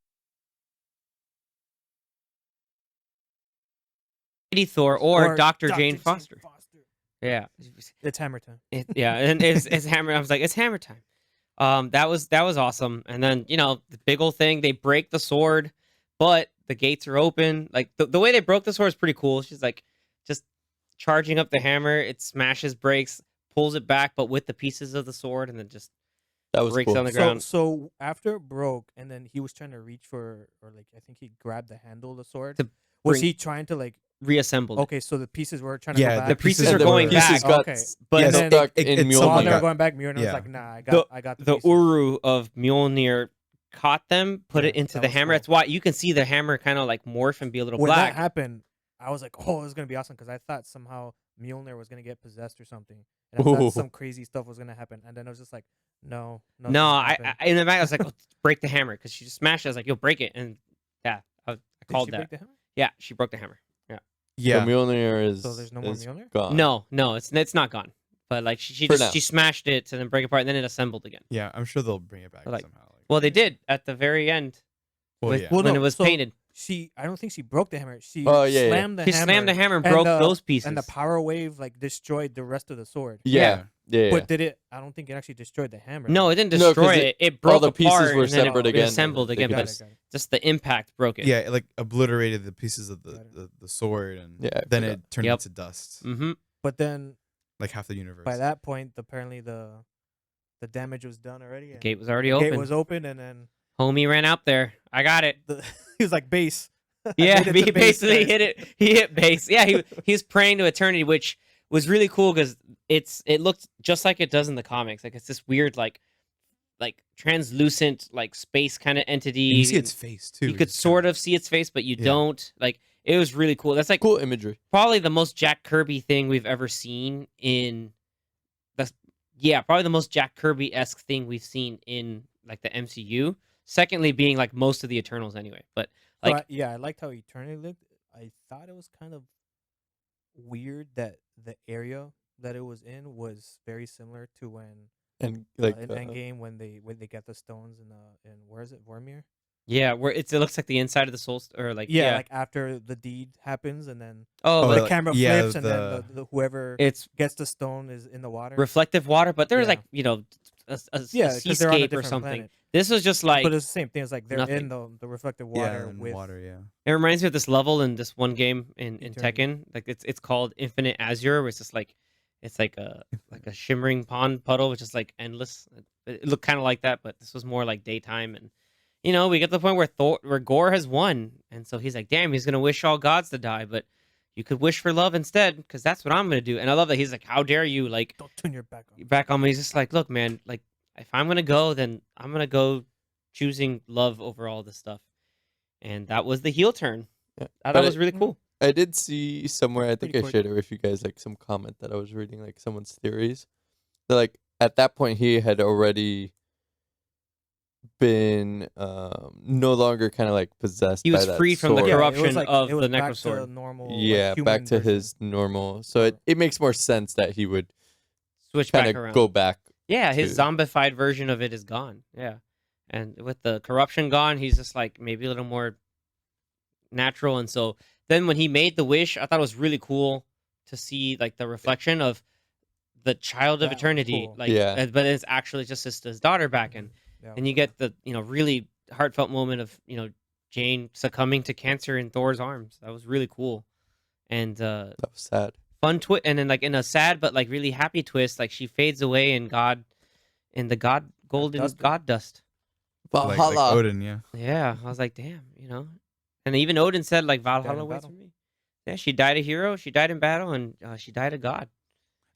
Mighty Thor or Dr. Jane Foster. Yeah. It's hammer time. And it's hammer. I was like, it's hammer time. That was awesome. And then the big old thing. They break the sword, but the gates are open. Like the way they broke the sword is pretty cool. She's like just charging up the hammer. It smashes, breaks, pulls it back, but with the pieces of the sword, and then just That was breaks cool. on the ground. So after it broke, and then he was trying to reach for, or like I think he grabbed the handle of the sword. To Was bring- he trying to like? reassembled. it. Okay, so the pieces were trying to Yeah, go back. The pieces And are the going pieces back. got Okay. But Yeah, then stuck it- in it's While something they were Mjolnir. going back, Mjolnir was Yeah. like, "Nah, I got the pieces." Uru of Mjolnir caught them, put it Yeah, into that the was hammer. cool. That's why you can see the hammer kind of like morph and be a little When black. that happened, I was like, "Oh, it's gonna be awesome," because I thought somehow Mjolnir was gonna get possessed or something, and I Ooh. thought some crazy stuff was gonna happen. And then I was just like, "No, nothing's No, I happened." in the back I was like, oh, break the hammer because she just smashed it. I was like, you'll break it, and yeah, I Did called she that. break the hammer? Yeah, she broke the hammer. yeah. So Mjolnir is So there's no more is Mjolnir? gone. No, it's not gone. But like she For just now. she smashed it to then break it apart, and then it assembled again. Yeah, I'm sure they'll bring it back Like- somehow. Well, they did at the very end Well, with- yeah. Well, when no, it was so painted. I don't think she broke the hammer. She Oh, yeah, yeah. slammed the She hammer. slammed the hammer and and broke the- those pieces. and the power wave like destroyed the rest of the sword. Yeah. Yeah. But did it? I don't think it actually destroyed the hammer. No, it didn't No, 'cause destroy it- it. It broke the pieces apart were and then separate it again, assembled and again, they but got Got it. just the impact broke it. Yeah, it like obliterated the pieces of Got it. the sword, and Yeah, I then forgot. it turned Yep. into dust, Mm-hmm. But then like half the universe. by that point, apparently the damage was done already. The and gate was already the open. gate was open, and then Homie ran out there. I got it. he was like base. I Yeah, made it to he base, basically guys. hit it. He hit base. Yeah, he's praying to eternity, which was really cool because it looked just like it does in the comics. Like it's this weird like translucent like space kind of entity. And you see its face too. You could sort of see its face, but you Yeah. don't. Like it was really cool. That's like Cool imagery. probably the most Jack Kirby thing we've ever seen in probably the most Jack Kirby-esque thing we've seen in like the MCU. Secondly being like most of the Eternals anyway. But So like I liked how Eternity looked. I thought it was kind of weird that the area that it was in was very similar to when And like in Endgame when they get the stones in where is it, Vormir? Yeah, where it looks like the inside of the soul, or like Yeah, like after the deed happens, and then oh, Oh, but the like, camera yeah, flips, and then the whoever it's gets the stone is in the water. reflective water. But there's Yeah. like a Yeah, because they're on a seascape or different something. planet. This was just But like it's the same thing. It's like they're nothing. in the reflective yeah, water and with water, yeah. It reminds me of this level in this one game in Eternity. Tekken. Like it's called Infinite Azure, where it's just like it's like a shimmering pond puddle, which is like endless. It looked kind of like that, but this was more like daytime. And we get to the point where Gore has won, and so he's like, damn, he's gonna wish all gods to die, but you could wish for love instead, because that's what I'm gonna do. And I love that he's like, how dare you, like, Don't turn your back on me. back on me. He's just like, look, man, like if I'm gonna go, then I'm gonna go choosing love over all this stuff. And that was the heel turn. Yeah. I thought But it was really cool. I did see somewhere, I think Pretty I quick. shared it with you guys, like some comment that I was reading, like someone's theories. That like at that point he had already been no longer kind of like possessed He by was that free from the sword. Yeah, it corruption was like of it was the back Necrosword. to normal. like, Yeah, human back to version. his normal. So it makes more sense that he would Switch kind back of around. go back. Yeah, his to- zombified version of it is gone. Yeah. And with the corruption gone, he's just like maybe a little more natural. And so then when he made the wish, I thought it was really cool to see like the reflection of the child of That was eternity. cool. Like, Yeah. but it's actually just his daughter back. And Yeah, and you get the really heartfelt moment of Jane succumbing to cancer in Thor's arms. That was really cool. And That was sad. fun twist, and then like in a sad but like really happy twist, like she fades away in the golden dusted. god dust. Like Valhalla. Odin, yeah. Yeah, I was like, damn, and even Odin said like Valhalla in waits for battle. me. Yeah, she died a hero, she died in battle, and she died a god.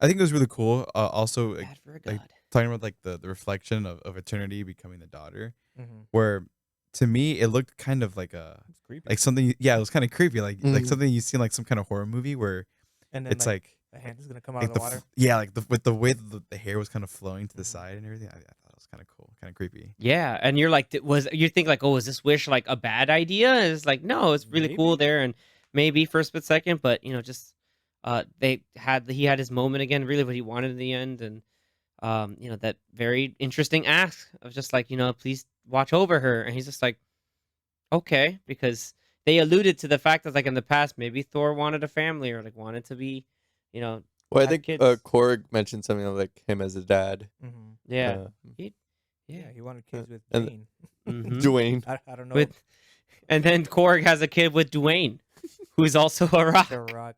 I think it was really cool. Also, like, Bad for a god. like, talking about like the reflection of eternity becoming the daughter, Mm-hmm. where to me it looked kind of like It's creepy. like something. Yeah, it was kind of creepy, like Mhm. something you see in like some kind of horror movie where and then it's like the hand is gonna come out like of the water. yeah, like with the way that the hair was kind of flowing to the Mhm. side and everything. I thought it was kind of cool, kind of creepy. Yeah, and you're like, you think like, oh, is this wish like a bad idea? And it's like, no, it's really cool Maybe. there, and maybe for a split second, but just he had his moment again, really what he wanted in the end, and that very interesting ask of just like, please watch over her, and he's just like, okay, because they alluded to the fact that like in the past maybe Thor wanted a family or like wanted to be, Well, I have think kids. Korg mentioned something like him as a dad. Mm-hmm. yeah, Uh, Yeah, he wanted kids with and- Jane. mhm. Dwayne. I don't know. with, and then Korg has a kid with Dwayne, who's also a rock. The Rock.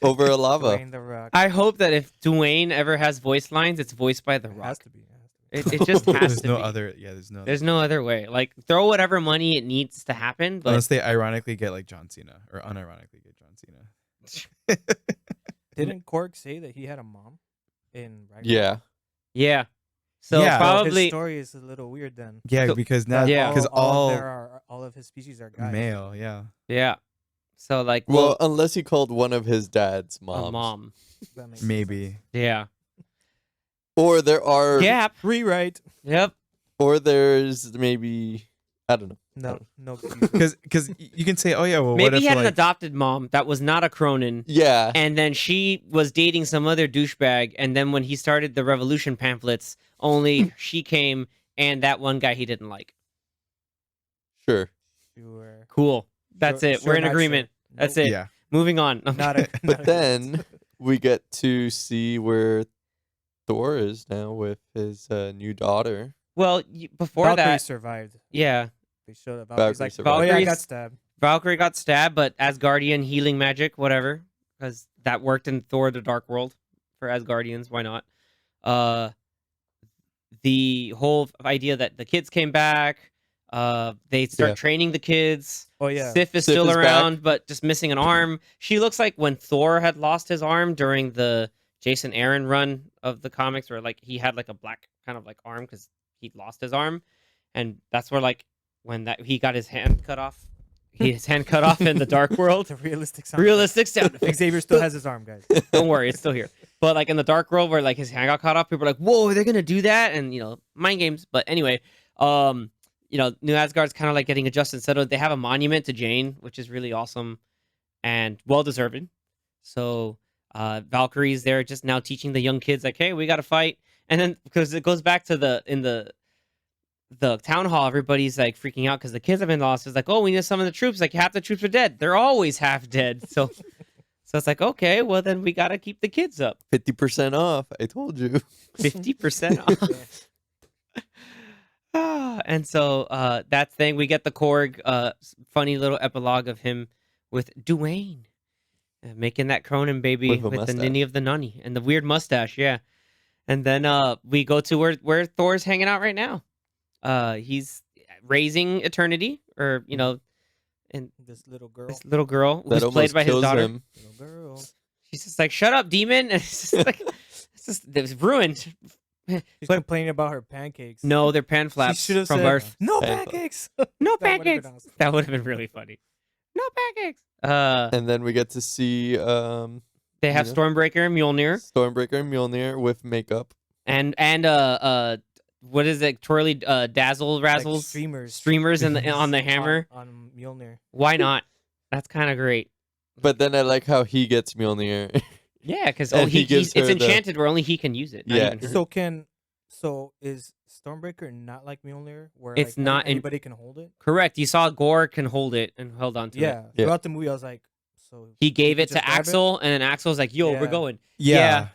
Over a lava. Dwayne the Rock. I hope that if Dwayne ever has voice lines, it's voiced by The It has Rock. to be. It has to be. It just has There's to no be. other. Yeah, there's no. There's no other way. Like throw whatever money it needs to happen, but Unless they ironically get like John Cena or unironically get John Cena. Didn't Korg say that he had a mom in Ragnarok? Yeah. yeah. So Yeah. Well, probably his story is a little weird then. Yeah, So- because now Yeah. because all of his species are guys. male. Yeah. yeah. So like Well, unless he called one of his dad's a moms. mom. That makes Maybe. sense. Yeah. Or there are. Gap. Rewrite. Yep. Or there's maybe. I don't know. No. Because you can say, oh yeah, well, what Maybe if he had like, an adopted mom that was not a Cronin, Yeah. and then she was dating some other douchebag, and then when he started the revolution pamphlets, only she came and that one guy he didn't like. Sure. Sure. Cool. That's Sure- it. sure, We're in not agreement. sure. That's Nope. it. yeah, Moving on. Not a. But then we get to see where Thor is now with his new daughter. well, before Valkyrie that, survived. yeah, They showed up. Valkyrie Valkyrie's like, survived. oh yeah, I got Valkyrie's- stabbed. Valkyrie got stabbed, but Asgardian healing magic, whatever, because that worked in Thor: The Dark World for Asgardians. Why not? The whole idea that the kids came back. They start Yeah. training the kids. Oh yeah. Sif is Sif still is back. around, but just missing an arm. She looks like when Thor had lost his arm during the Jason Aaron run of the comics, where like he had like a black kind of like arm because he lost his arm, and that's where like when that he got his hand cut off. His hand cut off in the Dark World. It's a realistic sound. Realistic sound effects. Xavier still has his arm, guys. Don't worry, it's still here. But like in the Dark World, where like his hand got cut off, people are like, "Whoa, they're gonna do that?" And mind games. But anyway, New Asgard's kind of like getting adjusted. So they have a monument to Jane, which is really awesome and well deserved. So Valkyrie's there, just now teaching the young kids like, "Hey, we got to fight." And then because it goes back to the town hall, everybody's like freaking out because the kids have been lost. It's like, oh, we need some of the troops. Like half the troops are dead. They're always half dead. So it's like, okay, well then we gotta keep the kids up. 50% off. I told you. 50% off. And so that thing, we get the Korg funny little epilogue of him with Dwayne making that Cronin baby With a with the mustache. ninny of the nunny and the weird mustache, yeah. And then we go to where Thor's hanging out right now. He's raising Eternity, or and This little girl. this little girl That who's played almost by his kills daughter. him. Little girl. She's just like, "Shut up, demon!" And it's just like, it was ruined. She's complaining about her pancakes. No, they're pan flaps should have from said, birth. no Pancakes. pancakes. No That would've been pancakes. awesome. That would have been really funny. No pancakes. And then we get to see They have Yeah. Stormbreaker and Mjolnir, Stormbreaker and Mjolnir with makeup. and what is it? Twirly dazzle Like razzles streamers in the on the hammer. on Mjolnir. Why not? That's kind of great. But then I like how he gets Mjolnir. Yeah, because And he gives it's her the- enchanted where only he can use it. Not Yeah. even her. So is Stormbreaker not like Mjolnir, where It's like, not in- anybody can hold it? Correct. You saw Gore can hold it and held on to it. Yeah. Yeah. Throughout the movie, I was like, so He gave could it to just grab Axel, and then Axel's like, "Yo, we're Yeah. going." Yeah.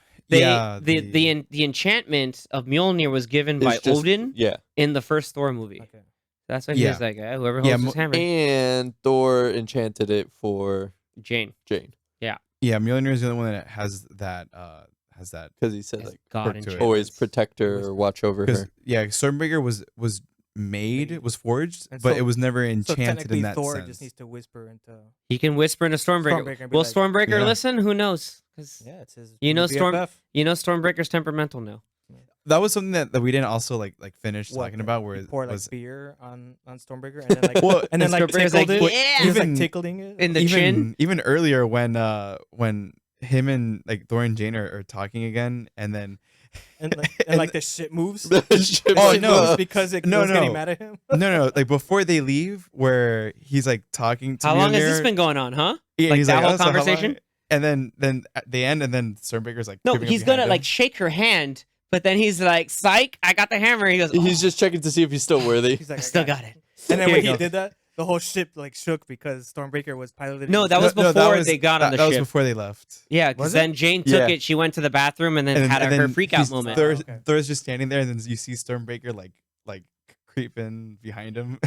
The enchantment of Mjolnir was given by It's just- Odin Yeah. in the first Thor movie. Okay. That's why he Yeah. was like, whoever holds Yeah, his hammer, And Thor enchanted it for Jane. Jane. Yeah, Mjolnir is the only one that has that Because he said, Yes, like, God perk to it. enchantments. always protect her or watch over because her. yeah, Stormbreaker was made, was forged, And but so- it was never So enchanted technically, in that Thor sense. just needs to whisper into. He can whisper in a Stormbreaker. Stormbreaker and be Will like- Stormbreaker Yeah. listen? Who knows? 'Cause Yeah, it's his. You know new Storm- BFF. Stormbreaker's temperamental now. That was something that we didn't also like finish What, talking about, where he it pour like was beer on Stormbreaker and then like Well, and then like Stormbreaker's tickled like, it. yeah! He was like Even- tickling it. In the chin. even earlier when him and like Thor and Jane are talking again, and then and and like the shit moves. The ship Oh, Shit no. moves because it No, was getting no. mad at him. no, like before they leave, where he's like talking to How long has this Mjolnir, been going on, huh? yeah, like he's that whole "Oh, so how long?" conversation? And then at the end, and then Stormbreaker's like, No, creeping up he's behind gonna him. like shake her hand, but then he's like, "Psych, I got the hammer." He goes, He's "Oh, just checking to see if he's still worthy. He's like, I still got it." And then Here when you he go. did that, the whole ship like shook because Stormbreaker was piloted. No, that was before they got on the that was ship. before they left. Yeah, Was because it? then Jane took Yeah. it. She went to the bathroom and then And had and her then freak out he's- moment. Okay. Thor's just standing there, and then you see Stormbreaker like creeping behind him.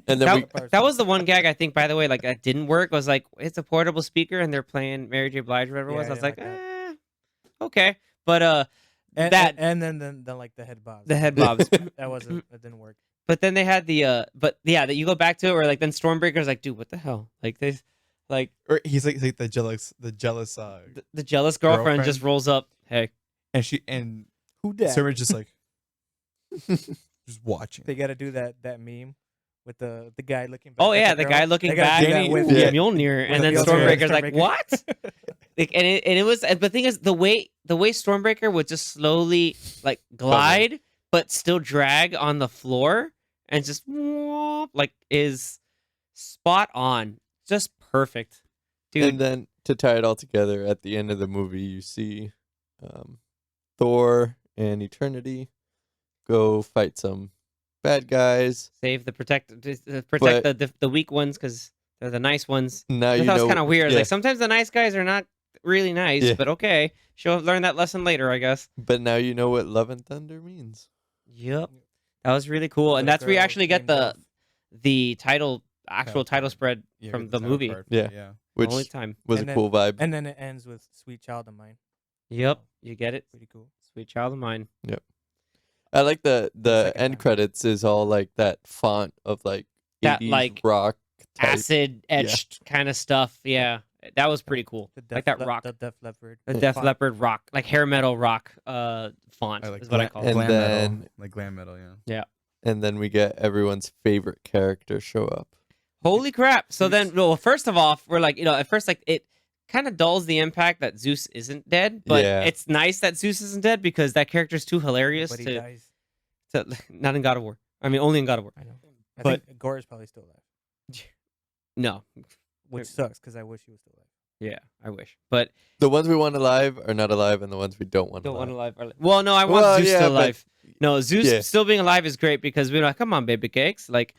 And then we That was the one gag I think, by the way, like that didn't work. Was like it's a portable speaker and they're playing Mary J. Blige or whatever it Yeah, was. I I was didn't like, like okay, but and, that- and then like the head bobs. the head bobs. That wasn't. That didn't work. But then they had the but yeah, that you go back to it where like then Stormbreaker's like, dude, what the hell? Like this, like Or he's like the jealous the jealous girlfriend just Girlfriend. rolls up. Hey, and Who did? Stormbreaker's just like just watching. They got to do that meme with the guy looking back. oh at yeah, the girl. guy looking They gotta back do that at with- Yeah. Mjolnir, and with then the Stormbreaker's like, Stormbreaker. what? Like, and it was, but the thing is, the way Stormbreaker would just slowly like glide, but still drag on the floor, and just like is spot on, just perfect, dude. And then to tie it all together, at the end of the movie, you see Thor and Eternity go fight some bad guys. Save the protect But- the weak ones because they're the nice ones. Now I you thought that know. was kind of weird. yeah, Like sometimes the nice guys are not really nice, Yeah. but okay, she'll learn that lesson later, I guess. but now you know what love and thunder means. Yep, that was really cool, and Little that's where you girl actually get named the Love. the actual Title title card. spread Yeah, from with the title movie. card. Yeah. yeah. Which Only time. was And a then- cool vibe. And then it ends with "Sweet Child of Mine." Yep, you get it. Pretty cool. Sweet child of mine. I like the second end time. credits is all like that font of like That, 80s like, rock type. Acid etched kind of stuff. Yeah, that was pretty cool. The Like that rock, The Def Leppard. the Def font. Leppard rock, like hair metal rock font I like is what I glam- call And it. glam then- metal, like glam metal. Yeah. And then we get everyone's favorite character show up. Holy crap! So then, well, first of all, we're like, at first, like it kind of dulls the impact that Zeus isn't dead, but Yeah. it's nice that Zeus isn't dead because that character's too hilarious But he to dies. not in God of War. I mean, only in God of War. I know. I But- think Gore is probably still alive, No, which sucks because I wish he was still alive. yeah, I wish, but The ones we want alive are not alive, and the ones we don't want don't want alive. alive. Well, no, I want Well, Zeus yeah, still but- alive. No, Zeus Yeah. still being alive is great because we're like, come on, baby cakes. Like,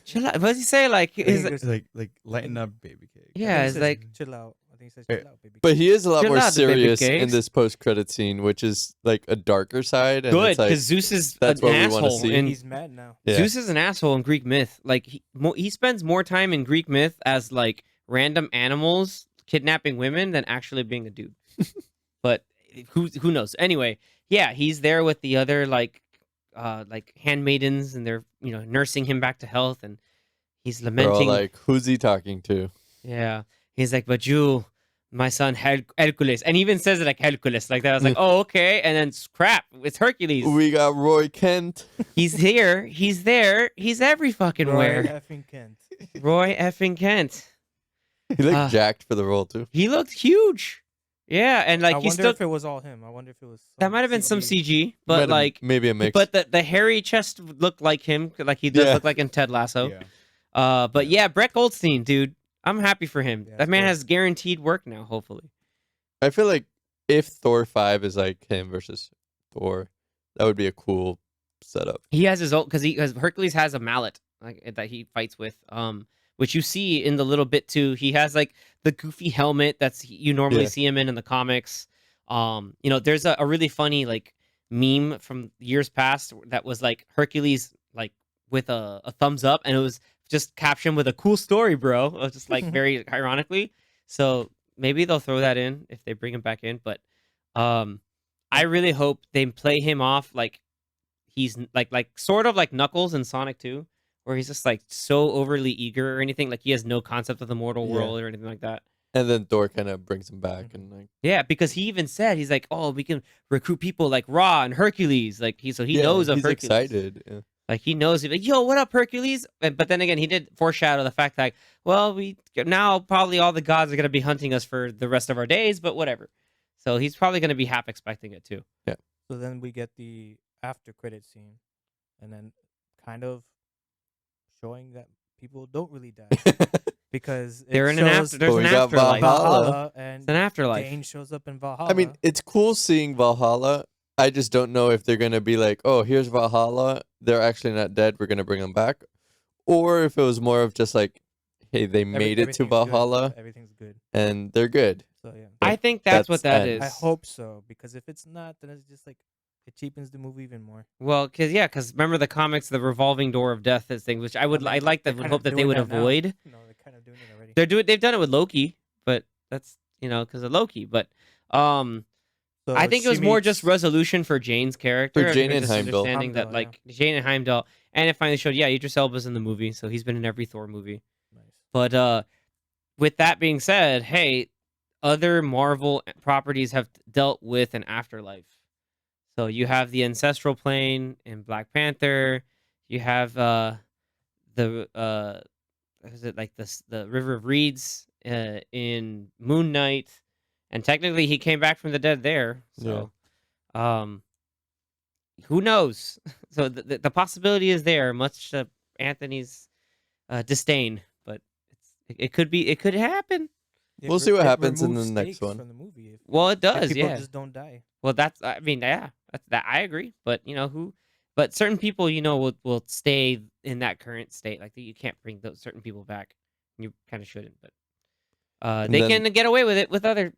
chill out. What does he say? Like, think is it it, was- like lighten up, baby cake. Yeah, I think it's he says, like- chill out. I think he says Yeah. chill out, baby. But he is a lot Chill more out, the baby serious in cakes. this post-credit scene, which is like a darker side. And good it's like, because Zeus is that's an what we wanna asshole. see. And He's mad now. yeah. Zeus is an asshole in Greek myth. Like, he spends more time in Greek myth as like random animals kidnapping women than actually being a dude. But who knows? Anyway, yeah, he's there with the other like handmaidens, and they're nursing him back to health, and he's They're all lamenting. like, who's he talking to? Yeah, he's like, but you, my son Hercules, and he even says it like Hercules, like that. I was like, oh, okay, and then crap, it's Hercules. We got Roy Kent. He's here, he's there, he's every fucking Roy where. effing Kent. Roy effing Kent. He looked Ah. jacked for the role too. He looked huge. Yeah, and like I he wonder still if it was all him. I wonder if it was. that might have been some CG, Might but have- like, maybe a mix. but the hairy chest looked like him, like he does Yeah. look like in Ted Lasso. Yeah. But yeah, Brett Goldstein, dude, I'm happy for him. Yeah, That man cool. has guaranteed work now, hopefully. I feel like if Thor 5 is like him versus Thor, that would be a cool setup. He has his own because Hercules has a mallet like that he fights with, which you see in the little bit too. He has like the goofy helmet you normally Yeah. see him in the comics. There's a really funny like meme from years past that was like Hercules like with a thumbs up, and it was just captioned with a cool story, bro. It was just like very ironically. So maybe they'll throw that in if they bring him back in. But I really hope they play him off like he's like sort of like Knuckles in Sonic 2, where he's just like so overly eager or anything. Like he has no concept of the mortal Yeah. world or anything like that. And then Thor kind of brings him back and like Yeah, because he even said he's like, oh, we can recruit people like Ra and Hercules. Like he yeah, knows of he's Hercules. excited. Yeah. Like he knows. He's like, yo, what up, Hercules? But then again, he did foreshadow the fact that, well, we now probably all the gods are gonna be hunting us for the rest of our days. But whatever. So he's probably gonna be half expecting it too. So then we get the after credit scene, and then kind of showing that people don't really die because it They're in an shows after. There's But an we got afterlife. Valhalla. Valhalla, and It's an afterlife. Jane shows up in Valhalla. I mean, it's cool seeing Valhalla. I just don't know if they're gonna be like, oh, here's Valhalla. They're actually not dead. We're gonna bring them back, or if it was more of just like, hey, they made it to everything's good. Valhalla Everything's good. and they're good. So yeah, I think that's what that ends. is. I hope so, because if it's not, then it's just like it cheapens the movie even more. Well, because remember the comics, the revolving door of death is thing, which I mean, like that. they're Would kind hope of that they doing would that now. avoid. No, they're kind of doing it already. They've done it with Loki, but that's because of Loki. But So I think it she was more meets- just resolution for Jane's character. For Jane and just Heimdall. understanding that Heimdall, like Jane and Heimdall, and it finally showed. Yeah, Idris Elba's in the movie, so he's been in every Thor movie. Nice. But with that being said, hey, other Marvel properties have dealt with an afterlife. So you have the ancestral plane in Black Panther. You have what is it like the River of Reeds in Moon Knight, and technically he came back from the dead there. So, who knows? So the possibility is there, much to Anthony's disdain, but it could happen. We'll see what it happens in removes the next stakes one. From the movie. If, Well, it if does, people yeah. just don't die. Well, I mean, yeah, that I agree. But but certain people, will stay in that current state. Like you can't bring those certain people back. You kind of shouldn't, but And they then- can get away with it with other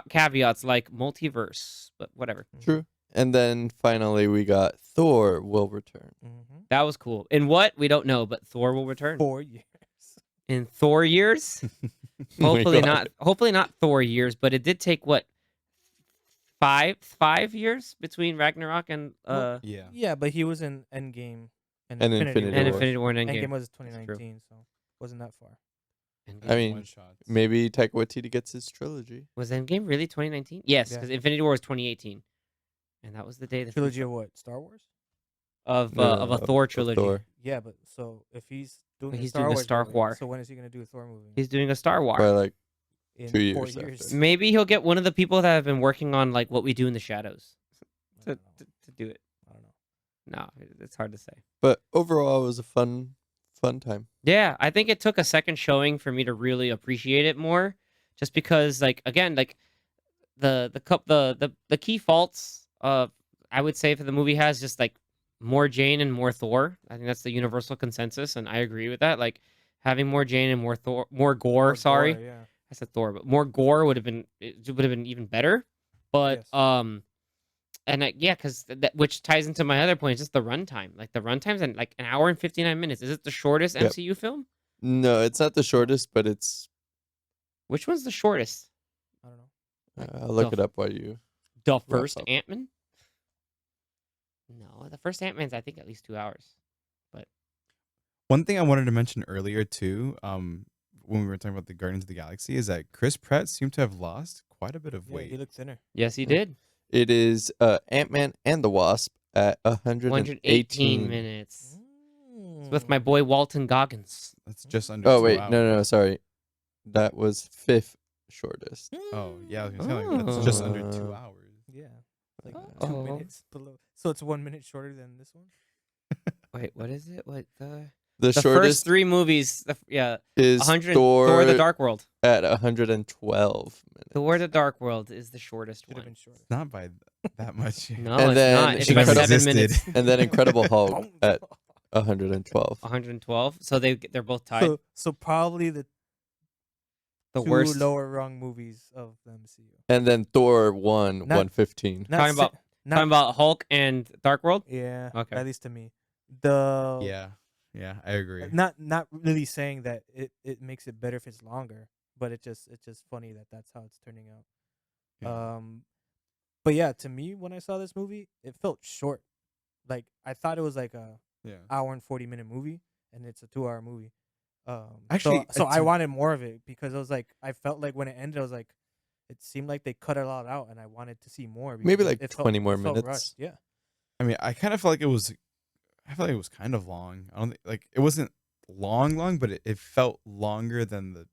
caveats like multiverse. But whatever, True. And then finally we got Thor will return. Mm-hmm. that was cool. In what we don't know, but Thor will return 4 years. in Thor years. Oh my Hopefully God. not. Hopefully not Thor years. But it did take what 5 years between Ragnarok and Well, Yeah. Yeah, but he was in Endgame and And Infinity Infinity War. and War. Infinity War and Endgame. Endgame was true. 2019, so wasn't that far. I mean, One-shots. maybe Taika Waititi gets his trilogy. Was Endgame really 2019? Yes, Yeah. because Infinity War was 2018, and that was the day Trilogy of what? Star Wars? of No, a Thor trilogy. Thor. Yeah, but so if he's doing He's a Star doing a Wars Star movie, Wars. so when is he gonna do a Thor movie? He's doing a Star Wars. Probably like In 2 4 years years. after. Maybe he'll get one of the people that have been working on like What We Do in the Shadows I to, don't know. to do it. I don't know. No, it's hard to say. But overall, it was a fun time. Yeah, I think it took a second showing for me to really appreciate it more, just because like again like the key faults I would say for the movie has just like more Jane and more Thor. I think that's the universal consensus, and I agree with that. Like having more Jane and more Thor, more gore. Or Sorry, gore, yeah. I said Thor, but more gore would have been even better. But Yes. and yeah, because that which ties into my other point is just the runtime. Like the runtime's in like an hour and 59 minutes. Is it the shortest Yep. MCU film? No, it's not the shortest, but it's. Which one's the shortest? I don't know. I'll look The it up while you. The first up. Ant-Man? No, the first Ant-Man's I think at least 2 hours. One thing I wanted to mention earlier too, when we were talking about the Guardians of the Galaxy, is that Chris Pratt seemed to have lost quite a bit of Yeah, weight. he looked thinner. Yes, he Yeah. did. It is Ant-Man and the Wasp at 118 118 minutes. It's with my Mm. boy Walton Goggins. That's just under Oh 2 wait, hours. no, sorry. That was fifth shortest. Oh yeah, I was gonna say like, that's just under 2 Oh. hours. Yeah. Like Oh. 2 minutes below. So it's 1 minute shorter than this one? Wait, what is it? What The the first shortest 3 movies? Yeah, is 100. Thor, Thor: The Dark World. at 112 minutes. Thor: The Dark World is the shortest Should have one. been shorter. It's not by that much. No, And it's then not. It's by Incredible- 7 minutes. And then Incredible Hulk Boom. at 112. 112. So they're both tied. So probably the The two worst. lower rung movies of the MCU. And then Thor won Not- 115. Not Talking si- about- not, Talking about Hulk and Dark World. yeah. Okay. At least to me. The Yeah, I agree. not really saying that it makes it better if it's longer, but it's just funny that that's how it's turning out. Yeah. But yeah, to me when I saw this movie, it felt short. Like I thought it was like a Yeah. hour and 40-minute movie, and it's a 2 hour movie. Actually, so I to- wanted more of it because I was like, I felt like when it ended, I was like, it seemed like they cut a lot out, and I wanted to see more. Maybe because like it felt- 20 more it felt minutes. rushed. Yeah, I mean, I kind of felt like it was. I felt like it was kind of long. I don't think like it wasn't long, but it felt longer than the,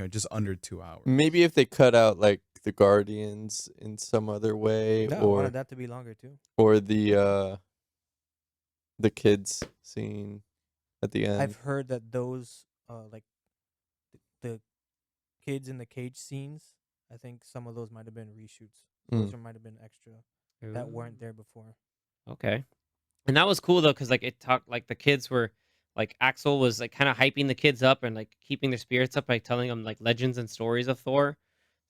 just under 2 hours. Maybe if they cut out like the Guardians in some other way, yeah, I or wanted that to be longer too. the kids scene at the end. I've heard that those like the kids in the cage scenes, I think some of those might have been reshoots. Those might have been extra that weren't there before. Okay. And that was cool though, because like it talked like the kids were like Axel was like kind of hyping the kids up and like keeping their spirits up by telling them like legends and stories of Thor.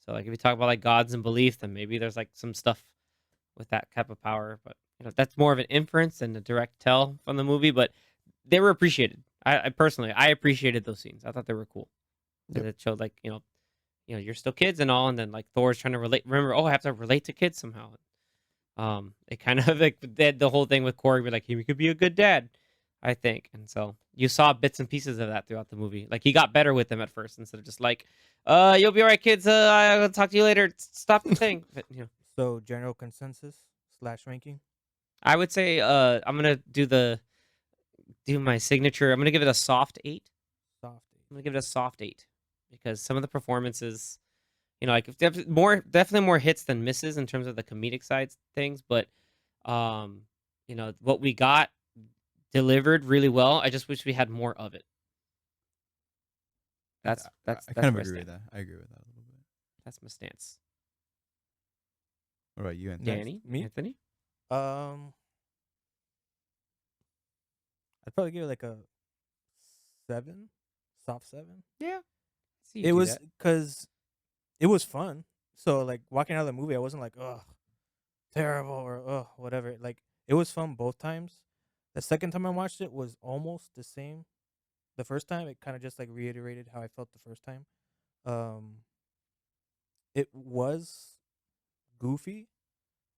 So like if you talk about like gods and belief, then maybe there's like some stuff with that type of power. But that's more of an inference than a direct tell from the movie. But they were appreciated. I personally appreciated those scenes. I thought they were cool. Yep. It showed like you're still kids and all, and then like Thor's trying to relate. Remember, I have to relate to kids somehow. It kind of like did the whole thing with Korg, be like he could be a good dad, I think. And so you saw bits and pieces of that throughout the movie. Like he got better with them at first instead of just like, you'll be all right, kids. I'll talk to you later. Stop the thing. But, So general consensus / ranking. I would say I'm gonna do my signature. I'm gonna give it a soft 8. Soft. I'm gonna give it a soft 8 because some of the performances, like definitely more hits than misses in terms of the comedic side things. But, what we got delivered really well. I just wish we had more of it. That's I kind of where agree stand. with that. I agree with that a little bit. That's my stance. What about you, Anthony? Danny, Me? Anthony. I'd probably give it like a 7, soft 7. Yeah, It was because it was fun. So like walking out of the movie, I wasn't like, ugh, terrible or ugh, whatever. Like it was fun both times. The second time I watched it was almost the same. The first time it kind of just like reiterated how I felt the first time. It was goofy,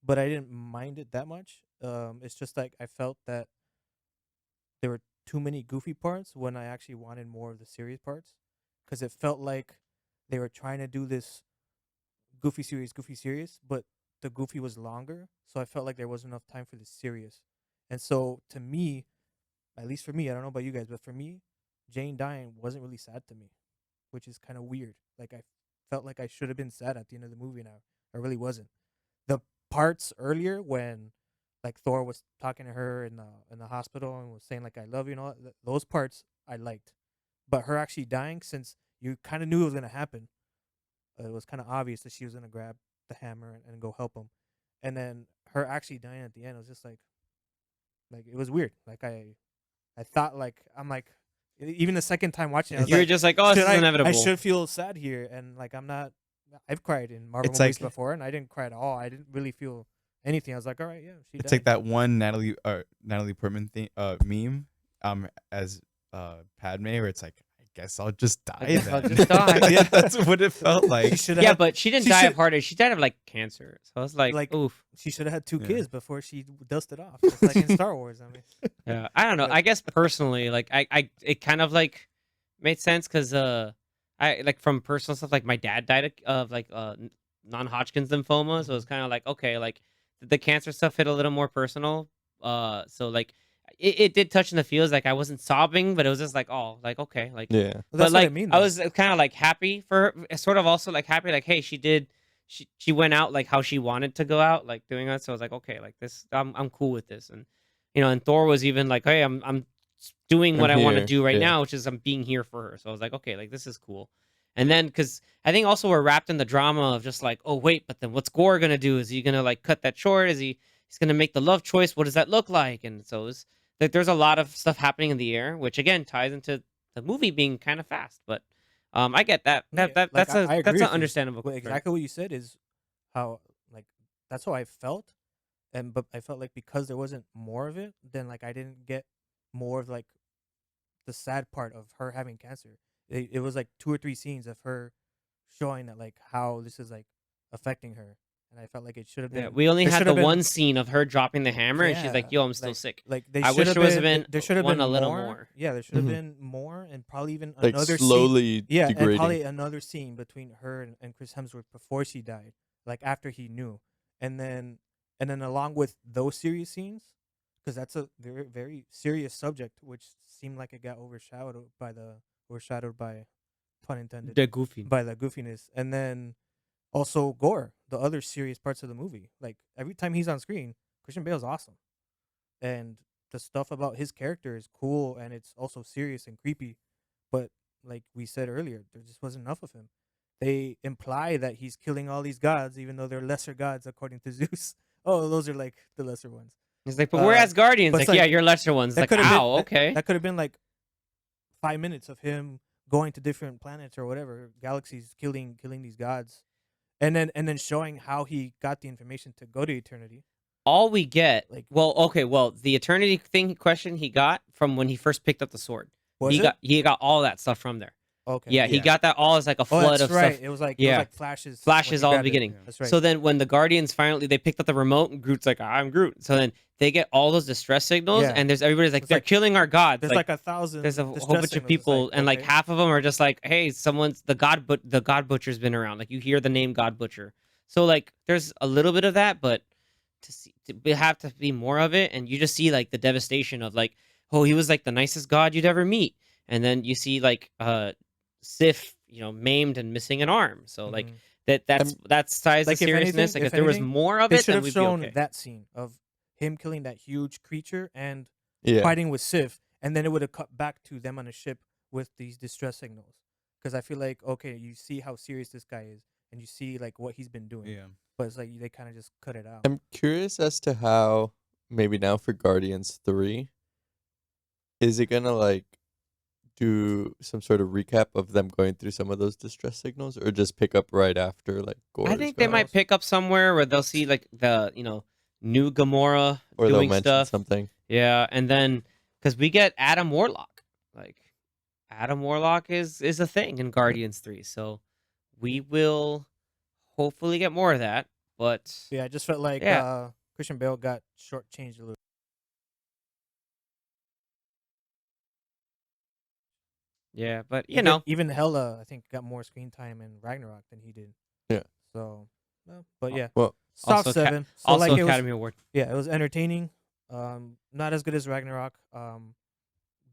but I didn't mind it that much. It's just like I felt that there were too many goofy parts when I actually wanted more of the serious parts, because it felt like they were trying to do this goofy serious, but the goofy was longer, so I felt like there wasn't enough time for the serious. And so to me, at least for me, I don't know about you guys, but for me, Jane dying wasn't really sad to me, which is kind of weird. Like I felt like I should have been sad at the end of the movie, and I really wasn't. The parts earlier when like Thor was talking to her in the hospital and was saying like I love you and all that, those parts I liked. But her actually dying, since you kind of knew it was gonna happen, it was kind of obvious that she was gonna grab the hammer and go help him, and then her actually dying at the end was just like, Like it was weird. Like I thought like I'm like even the second time watching it, I was You were like, just like, oh, this should is I inevitable. should feel sad here, and like I'm not. I've cried in Marvel It's movies like- before, and I didn't cry at all. I didn't really feel anything. I was like, all right, yeah, she It's died. like that one Natalie Portman thing meme as Padme, where it's like, I guess I'll just die guess I'll then. just die. Yeah, that's what it felt like. She should Yeah, have. but she didn't she die should- of heartache. She died of like cancer. So I was like, Like- oof. She should have had 2 Yeah. kids before she dusted off, just like in Star Wars. I mean, Yeah, I don't know. But- I guess personally, like I it kind of like made sense because I like from personal stuff. Like my dad died of like non-Hodgkin's lymphoma, so it's kind of like okay, like the cancer stuff hit a little more personal. So like it did touch in the feels. Like I wasn't sobbing, but it was just like oh, like okay, like Yeah. Well, but that's like what I mean. I though. was kind of like happy for her, sort of also like happy like hey she went out like how she wanted to go out like doing that, so I was like okay, like this I'm cool with this. And and Thor was even like hey I'm doing what I'm I want to here, do right yeah. now, which is I'm being here for her. So I was like okay, like this is cool. And then because I think also we're wrapped in the drama of just like oh wait, but then what's Gore gonna do? Is he gonna like cut that short? He's gonna make the love choice? What does that look like? And so it's like there's a lot of stuff happening in the air, which again ties into the movie being kind of fast. But I get that. Yeah, That's like, I agree that's with an you. understandable. Well, concern. exactly what you said is how like that's how I felt, but I felt like because there wasn't more of it, then like I didn't get more of like the sad part of her having cancer. It was like 2 or 3 scenes of her showing that like how this is like affecting her, and I felt like it should have been. Yeah, we only there had should the have been- one scene of her dropping the hammer, and she's like, Yeah, "Yo, I'm still like- sick." Like they I should wish have there was been, been there should have one been a little more. more. Yeah, there should have Mhm. been more, and probably even Like another scene. slowly Yeah, degrading. and probably another scene between her and Chris Hemsworth before she died, like after he knew, and then along with those serious scenes, because that's a very very serious subject, which seemed like it got overshadowed by pun intended The goofy. by the goofiness, and then also Gore, the other serious parts of the movie. Like every time he's on screen, Christian Bale's awesome, and the stuff about his character is cool, and it's also serious and creepy. But like we said earlier, there just wasn't enough of him. They imply that he's killing all these gods, even though they're lesser gods according to Zeus. Oh, those are like the lesser ones. He's like, "But we're Asgardians." but Like, it's yeah, like- you're lesser ones. that Like, could've been- ow, okay. That could have been like 5 minutes of him going to different planets or whatever galaxies, killing these gods, and then showing how he got the information to go to eternity. All we get, Like- the eternity thing question he got from when he first picked up the sword. Was He got all that stuff from there. okay? Yeah, he Yeah. got that all as like a Oh, flood that's of right. stuff. It was like Yeah. flashes. Flashes when all he in the grabbed it. beginning. That's right. So then when the Guardians finally they picked up the remote and Groot's like, I'm Groot. So then they get all those distress signals Yeah. and everybody's like, It's they're like- killing our gods. there's like 1,000. there's a whole distress bunch of signals. It's people and like okay. half of them are just like, hey, someone's the God Butcher's been around. Like you hear the name God Butcher. So like there's a little bit of that, but we have to be more of it, and you just see like the devastation of like, oh, he was like the nicest god you'd ever meet. And then you see like Sif, maimed and missing an arm. So like Mhm. that's size Like, of if seriousness. anything- Like if if there was anything, more of they it, should then have we'd shown be okay. that scene of him killing that huge creature and Yeah. fighting with Sif, and then it would have cut back to them on a ship with these distress signals. Because I feel like okay, you see how serious this guy is, and you see like what he's been doing, Yeah. but it's like they kind of just cut it out. I'm curious as to how maybe now for Guardians 3 is it gonna like do some sort of recap of them going through some of those distress signals or just pick up right after like Gore I is think they gone? might pick up somewhere where they'll see like the new Gamora or they'll doing mention stuff. something. Yeah, and then because we get Adam Warlock, like Adam Warlock is a thing in Guardians 3, so we will hopefully get more of that. But Yeah, I just felt like Yeah. Christian Bale got shortchanged a little. yeah, but Even Hela, I think, got more screen time in Ragnarok than he did. Yeah. So, but yeah, Well, soft also 7. So also like it was, Academy Award. yeah, it was entertaining. Not as good as Ragnarok.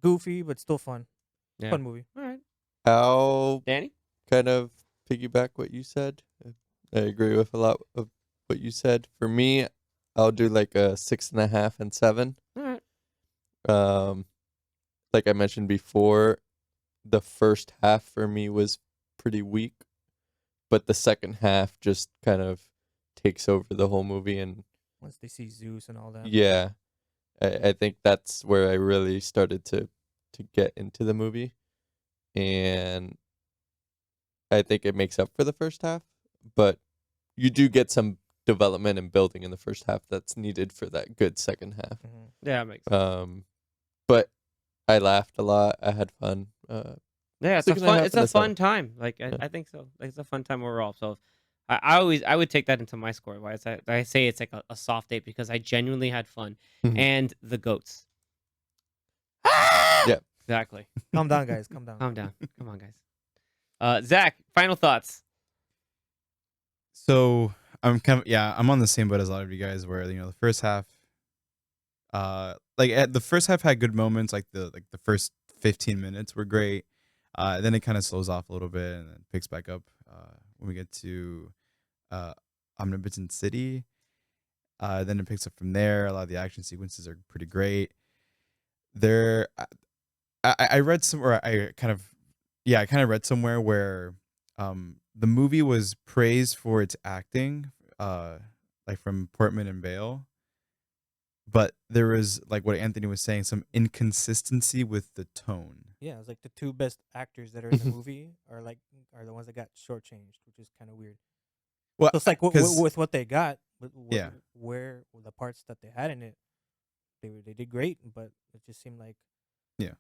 Goofy, but still fun. Yeah. Fun movie. All right, I'll Danny. kind of piggyback what you said. I agree with a lot of what you said. For me, I'll do like a 6.5 and 7. All right. Like I mentioned before, the first half for me was pretty weak, but the second half just kind of takes over the whole movie, and Once they see Zeus and all that. yeah, I think that's where I really started to get into the movie, and I think it makes up for the first half. But you do get some development and building in the first half that's needed for that good second half. Mhm. Yeah, it makes sense. But I laughed a lot. I had fun. Yeah, it's Six a and a fun. half It's and a a seven. fun time. Like Yeah. I think so. Like, it's a fun time overall. So I would take that into my score. Why I say it's like a soft 8 because I genuinely had fun, Mhm. and the goats. Yeah. Exactly. Calm down, guys. Calm down. Calm down. Come on, guys. Zach, final thoughts. So I'm I'm on the same boat as a lot of you guys where the first half the first half had good moments, like the first 15 minutes were great. Then it kind of slows off a little bit and then picks back up when we get to uh Omnipotent City. Then it picks up from there. A lot of the action sequences are pretty great. There I read somewhere I kind of read somewhere where the movie was praised for its acting, like from Portman and Bale, but there was, like what Anthony was saying, some inconsistency with the tone. Yeah, it's like the two best actors that are in the movie are the ones that got shortchanged, which is kind of weird. Well, So it's like 'cause- with what they got, Yeah. where the parts that they had in it, they did great, but it just seemed like Yeah.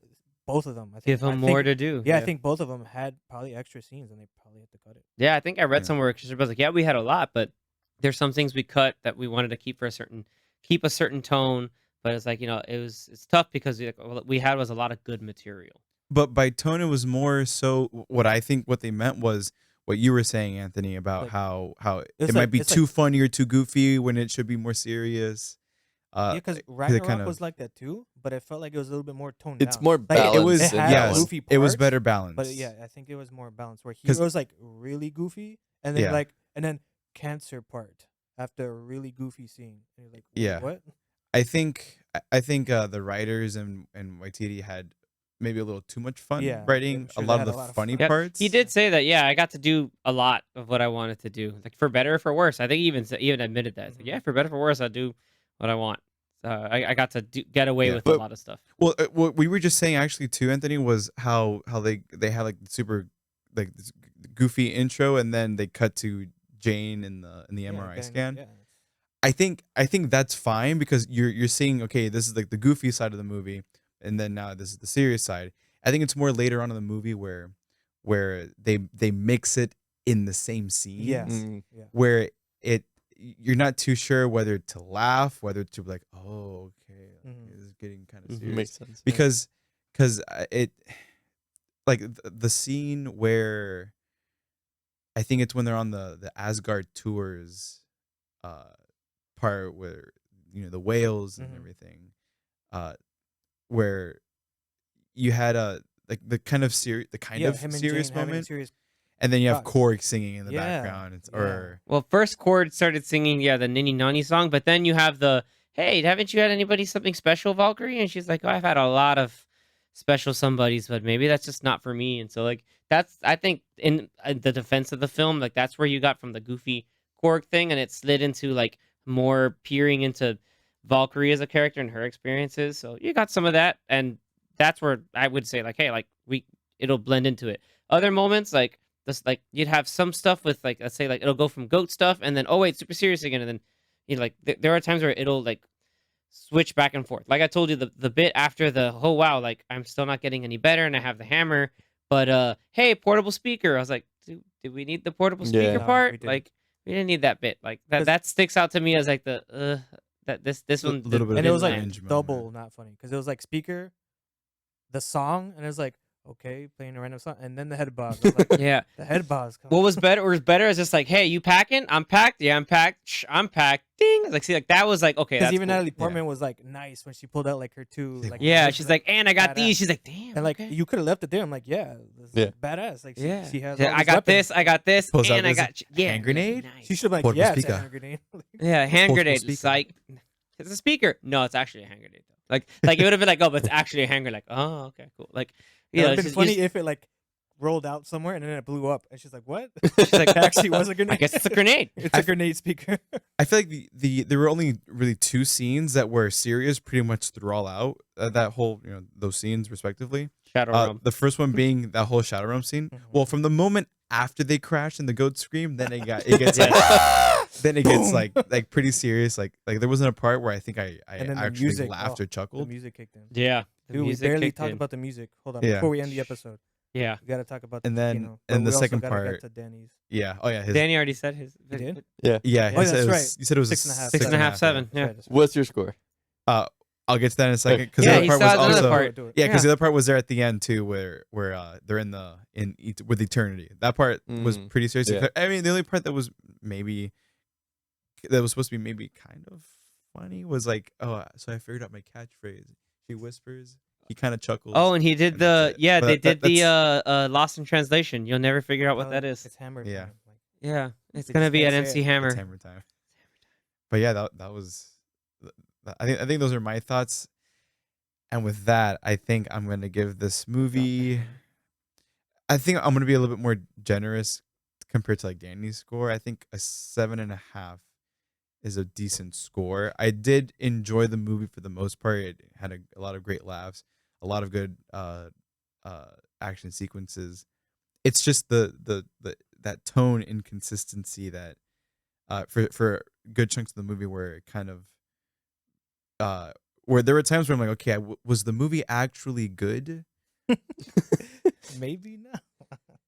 both of them. I think Give them more to do. Yeah, I think both of them had probably extra scenes, and they probably had to cut it. Yeah, I think I read Yeah. somewhere Christopher was like, yeah, we had a lot, but there's some things we cut that we wanted to keep for keep a certain tone. But it's like, it's tough because what we had was a lot of good material. But by tone, it was more so what I think what they meant was what you were saying, Anthony, about Like- how It's it might like- be it's too like- funny or too goofy when it should be more serious. Yeah, because they Ragnarok kind of- was like that too, but it felt like it was a little bit more toned It's down. more Like, balanced. it was it had yes, goofy it was parts, better balanced. But yeah, I think it was more balanced where he 'Cause- was like really goofy, and then Yeah. and then cancer part after a really goofy scene. And you're like, Yeah. what? I think the writers and Waititi had maybe a little too much fun Yeah, writing I'm sure a they lot had of a the lot of funny fun. Yep, parts. He did say that. Yeah, I got to do a lot of what I wanted to do, like for better or for worse. I think he even admitted that. It's like, Mhm. yeah, for better or for worse, I do what I want. I got to get away Yeah. with But- a lot of stuff. Well, what we were just saying actually too, Anthony, was how they had like super like this goofy intro, and then they cut to Jane in the Yeah, MRI then- scan. yeah. I think that's fine because you're seeing, okay, this is like the goofy side of the movie, and then now this is the serious side. I think it's more later on in the movie where they mix it in the same scenes. Yeah. Mm. Yeah. Where you're not too sure whether to laugh, whether to be like, oh, okay, Mhm. this is getting kind of Mhm. serious. Makes sense. Because it like the scene where I think it's when they're on the Asgard tours part where the whales and Mhm. everything where you had like the kind of serious Him and serious Jane having a moment, serious. and then you have talks. Korg singing in the Yeah, background. yeah. Or Well, first Chord started singing, the Ninny Nonny song, but then you have the, hey, haven't you had anybody something special, Valkyrie? And she's like, oh, I've had a lot of special somebodies, but maybe that's just not for me. And so, like, that's, I think, in the defense of the film, like, that's where you got from the goofy Korg thing, and it slid into, like, more peering into Valkyrie as a character and her experiences. So you got some of that, and that's where I would say, like, hey, like, it'll blend into it. Other moments, like, this, like, you'd have some stuff with, like, let's say, like, it'll go from goat stuff and then, oh wait, super serious again, and then like there are times where it'll like switch back and forth. Like I told you, the bit after the, oh wow, like I'm still not getting any better and I have the hammer, but hey, portable speaker. I was like, did we need the portable speaker Yeah. No, we part? didn't. Like we didn't need that bit. Like 'Cause- that sticks out to me as like the that this one little bit of And it was like cringe moment. double not funny because it was like speaker, the song, and it was like, okay, playing a random song, and then the head bob. I was like, yeah. the head bob's coming. What was better is just like, hey, you packing? I'm packed. Yeah, I'm packed. Shh, I'm packed. Ding. Like, see, like that was like, okay, Because that's even cool. Natalie Portman was like nice when she pulled out like her two. Like, Like Yeah, this, she's like, like, and I got badass. these. She's like, damn. and like okay. you could have left it there. I'm like, yeah, this Yeah. is badass. Like Yeah. she has. Yeah, all I these got weapons. this. I got this. Pulls out And I this got hand grenade? Nice. She should have been like, Portable yeah, it's a speaker. hand grenade. Yeah, hand Portable grenade. speaker. Psych. It's a speaker. No, it's actually a hand grenade. Though. Like it would have been like, oh, but it's actually a hand grenade. Like, oh, okay, cool. Like, It would have it's been just- funny you just- if it like rolled out somewhere and then it blew up. And she's like, "What?" She's like, It actually was a grenade. I guess it's a grenade. It's a grenade speaker. I feel like there were only really 2 scenes that were serious pretty much throughout all that whole those scenes respectively. Shadow Realm. The first one being that whole Shadow Realm scene. Well, from the moment after they crash and the goat scream, then it gets then it gets like pretty serious. Like there wasn't a part where I think I And then the actually music, laughed or The chuckled. music kicked in. Yeah. The Dude, we music barely kicked talked in. about the music. Hold on, Yeah. before we end the episode, Yeah. we gotta talk about And the then- Kino, and but the we also second gotta part- get to Danny's. Yeah. Oh yeah. Danny already said his. He did? Yeah. Oh, He that's said it was, right. You said it was 6.5. 6.5, 7. That's Yeah. right, that's right. What's your score? I'll get to that in a second because Yeah, the other he part saw was another also part. Do it. yeah because Yeah. the other part was there at the end too where they're with eternity. That part was Mm, pretty serious. yeah. I mean, the only part that was supposed to be maybe kind of funny was like, oh, so I figured out my catchphrase. She whispers. He kind of chuckles. Oh, and he did And that's it. But they that- did the Lost in Translation. You'll never figure out what that is. It's hammered. Yeah. time, like, Yeah. It's They going to just be can't at say MC it. Hammer. It's hammer time. But yeah, that was. I think those are my thoughts. And with that, I think I'm gonna give this movie. I think I'm gonna be a little bit more generous compared to like Danny's score. I think a 7.5 is a decent score. I did enjoy the movie for the most part. It had a lot of great laughs, a lot of good action sequences. It's just the that tone inconsistency that for good chunks of the movie where it kind of where there were times where I'm like, okay, was the movie actually good? Maybe not.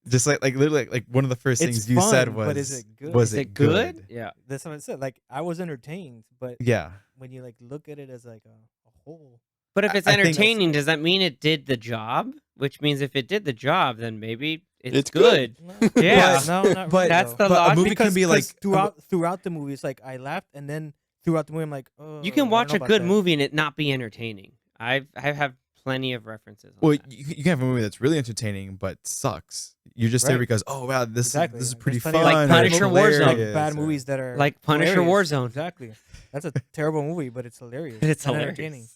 Just like literally like one of the first It's things you said fun, was, but is it good? Was Is it it good? Yeah. That's what I said. Like I was entertained, but Yeah. when you like look at it as like a whole, But if it's I think- entertaining, does that mean it did the job? Which means if it did the job, then maybe it's It's good. good. no, Yeah. no, not But really, That's though. the But a logic. movie can be like throughout the movie, it's like I laughed, and then throughout the movie, I'm like, oh, You I can don't watch know a about good that. movie and it not be entertaining. I have plenty of references. On Well, that. you can have a movie that's really entertaining but sucks. You're just there Right. because oh wow this Exactly. is There's pretty plenty fun. of Like or Punisher hilarious, Warzone. like bad or- movies that are Like Punisher hilarious. Warzone. Exactly. That's a terrible movie, but it's hilarious. It's and hilarious. entertaining.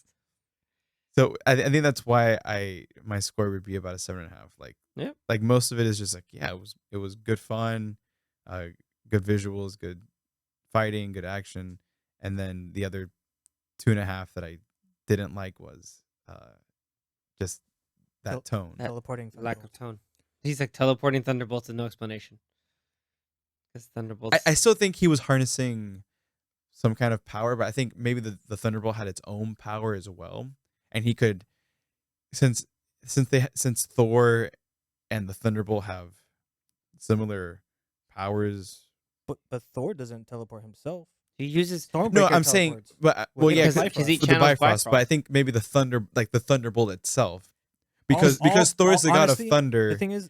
So I think that's why my score would be about a 7.5. Like Yeah. like most of it is just like yeah it was good fun, good visuals, good fighting, good action, and then the other 2.5 that I didn't like was just that tone. Teleporting. Lack of tone. He's like teleporting thunderbolts with no explanation. Because thunderbolts. I still think he was harnessing some kind of power, but I think maybe the Thunderbolt had its own power as well, and he could since Thor and the Thunderbolt have similar powers. But Thor doesn't teleport himself. he uses. Stormbreaker No, I'm saying, teleports. but well, yeah, Because- 'cause he for the channels Bifrost, but I Bifrost. think maybe the Thunderbolt itself, because Thor is the god honestly, of thunder The thing is,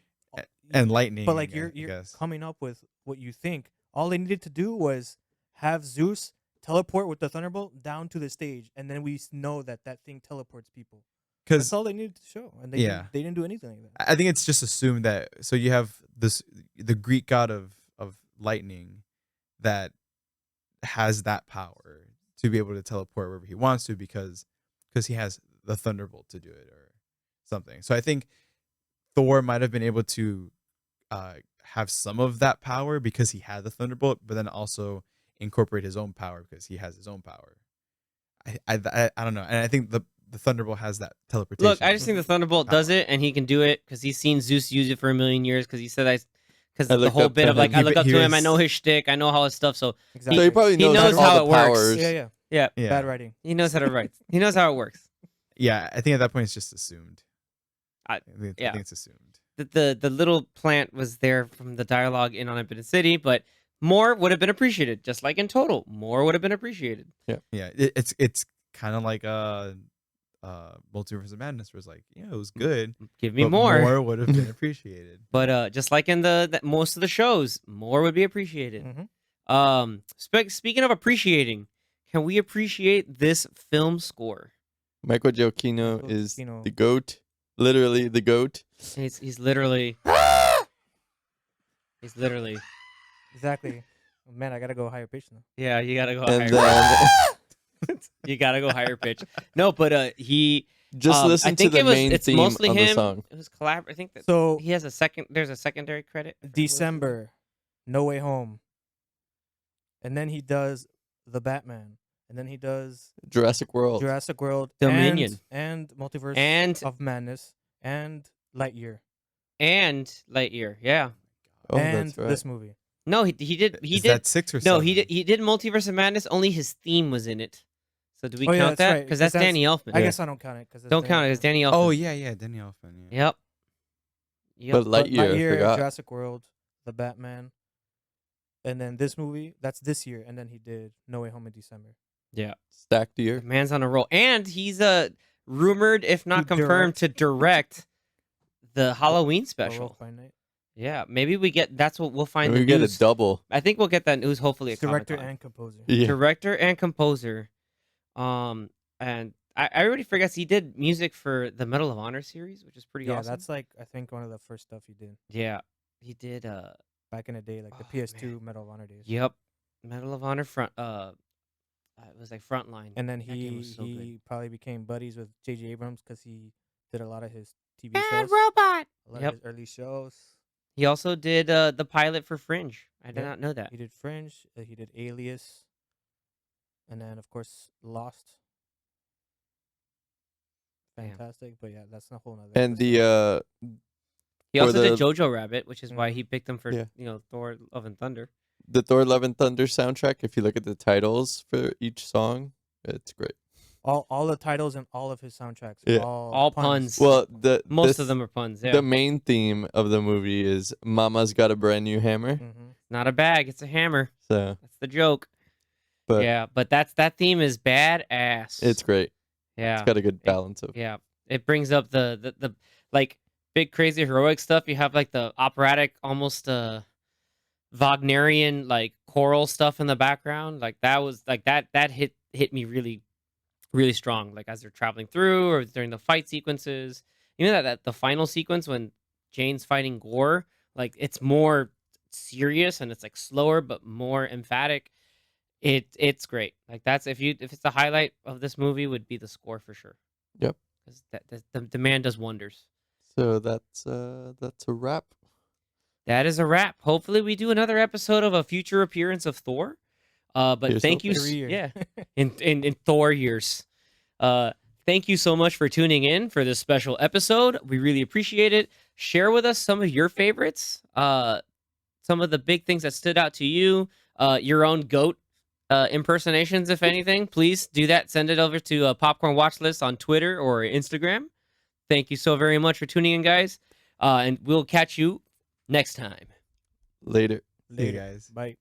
and lightning. but like I you're guess. coming up with what you think. All they needed to do was have Zeus teleport with the Thunderbolt down to the stage, and then we know that thing teleports people. That's because all they needed to show, and Yeah. they didn't do anything like that. I think it's just assumed that so you have the Greek god of lightning that has that power to be able to teleport wherever he wants to because he has the Thunderbolt to do it or something. So I think Thor might have been able to have some of that power because he had the Thunderbolt, but then also incorporate his own power because he has his own power. I don't know, and I think the Thunderbolt has that teleportation. Look, I just think the Thunderbolt does it, and he can do it because he's seen Zeus use it for a million years. Because he said that. Because I the looked whole up bit to of like, him. I look up He to him, I was- know his shtick, I know how his stuff. So Exactly. So he probably He knows, knows all how the it works. powers. yeah. yeah, yeah. Bad writing. he knows how to write. He knows how it works. Yeah, I think at that point it's just assumed. I think yeah. it's assumed. The little plant was there from the dialogue in Unlimited City, but more would have been appreciated. Just like in Total, more would have been appreciated. Yeah, it's kind of like Multiverse of Madness, where it's like, yeah, it was good. Give me but more. More would have been appreciated. But just like in most of the shows, more would be appreciated. Mhm. Speaking of appreciating, can we appreciate this film score? Michael Giacchino is Giacchino. the goat. Literally the goat. He's literally. He's literally. Exactly. Man, I gotta go higher pitch now. Yeah, you gotta go And higher. then You gotta go higher pitch. No, but he Just I listen to think the it was. main It's theme mostly of the him. song. It was collab. I think that So he has a second. There's a secondary credit. for Wilson. December, No Way Home, and then he does the Batman, and then he does Jurassic World. Jurassic World, Dominion. and Multiverse And of Madness, and Lightyear, and Lightyear. Yeah. Oh, and that's right. this movie. No, he did. He Is did. that 6 or No, 7? he did Multiverse of Madness. Only his theme was in it. So do we Oh, yeah, count that's that? right, Because 'cause that's Danny Elfman. I guess I don't count it because Don't count it. It's Danny Elfman. Oh yeah, Danny Elfman. Yeah. Yep. Yep. But Lightyear, I forgot. Jurassic World, the Batman, and then this movie. That's this year, and then he did No Way Home in December. Yeah. Stacked The year. man's on a roll, and he's rumored, if not To confirmed, to direct the Halloween Werewolf special. by Night. Yeah, maybe we get. That's what we'll find. And The we get a news. double. I think we'll get that news. Hopefully, at Director Comic-Con. and composer. Yeah. Director and composer. And I already forgot he did music for the Medal of Honor series, which is pretty Yeah, awesome. that's like I think one of the first stuff he did Yeah, he did. back in the day, like the Oh, PS2 Medal of Honor days. Yep, Medal of Honor front. It was like Frontline. And then That game was so good. he probably became buddies with J.J. Abrams because he did a lot of his TV Bad shows, robot. a lot Yep. of his early shows. He also did the pilot for Fringe. I did Yep. not know that. He did Fringe. He did Alias, and then of course Lost. Damn. Fantastic, but yeah, that's not a whole nother. And episode. the He for also did the- Jojo Rabbit, which is why Mhm. he picked him for Yeah. Thor: Love and Thunder. Thor: Love and Thunder soundtrack, if you look at the titles for each song, it's great. all the titles and all of his soundtracks, Yeah. are All puns. Well, Most of them are puns. Yeah, The main theme of the movie is "Mama's got a brand new hammer." Hmm. not a bag, it's a hammer. So, That's the joke. but Yeah, but that theme is badass. it's great. yeah, It's got a good balance of. yeah. It brings up the like big crazy heroic stuff. You have like the operatic, almost Wagnerian like choral stuff in the background. Like that was like that hit me really really strong. Like as they're traveling through or during the fight sequences. You know that the final sequence when Jane's fighting Gore, like it's more serious and it's like slower but more emphatic. It's great. Like that's if it's the highlight of this movie would be the score for sure. Yep. Because the man does wonders. So that's a wrap. That is a wrap. Hopefully we do another episode of a future appearance of Thor. But Here's thank you. Every year. Yeah. In Thor years. Thank you so much for tuning in for this special episode. We really appreciate it. Share with us some of your favorites. Some of the big things that stood out to you. Your own GOAT impersonations, if anything. Please do that. Send it over to Popcorn Watchlist on Twitter or Instagram. Thank you so very much for tuning in, guys. And we'll catch you next time. Later. See you guys. Bye.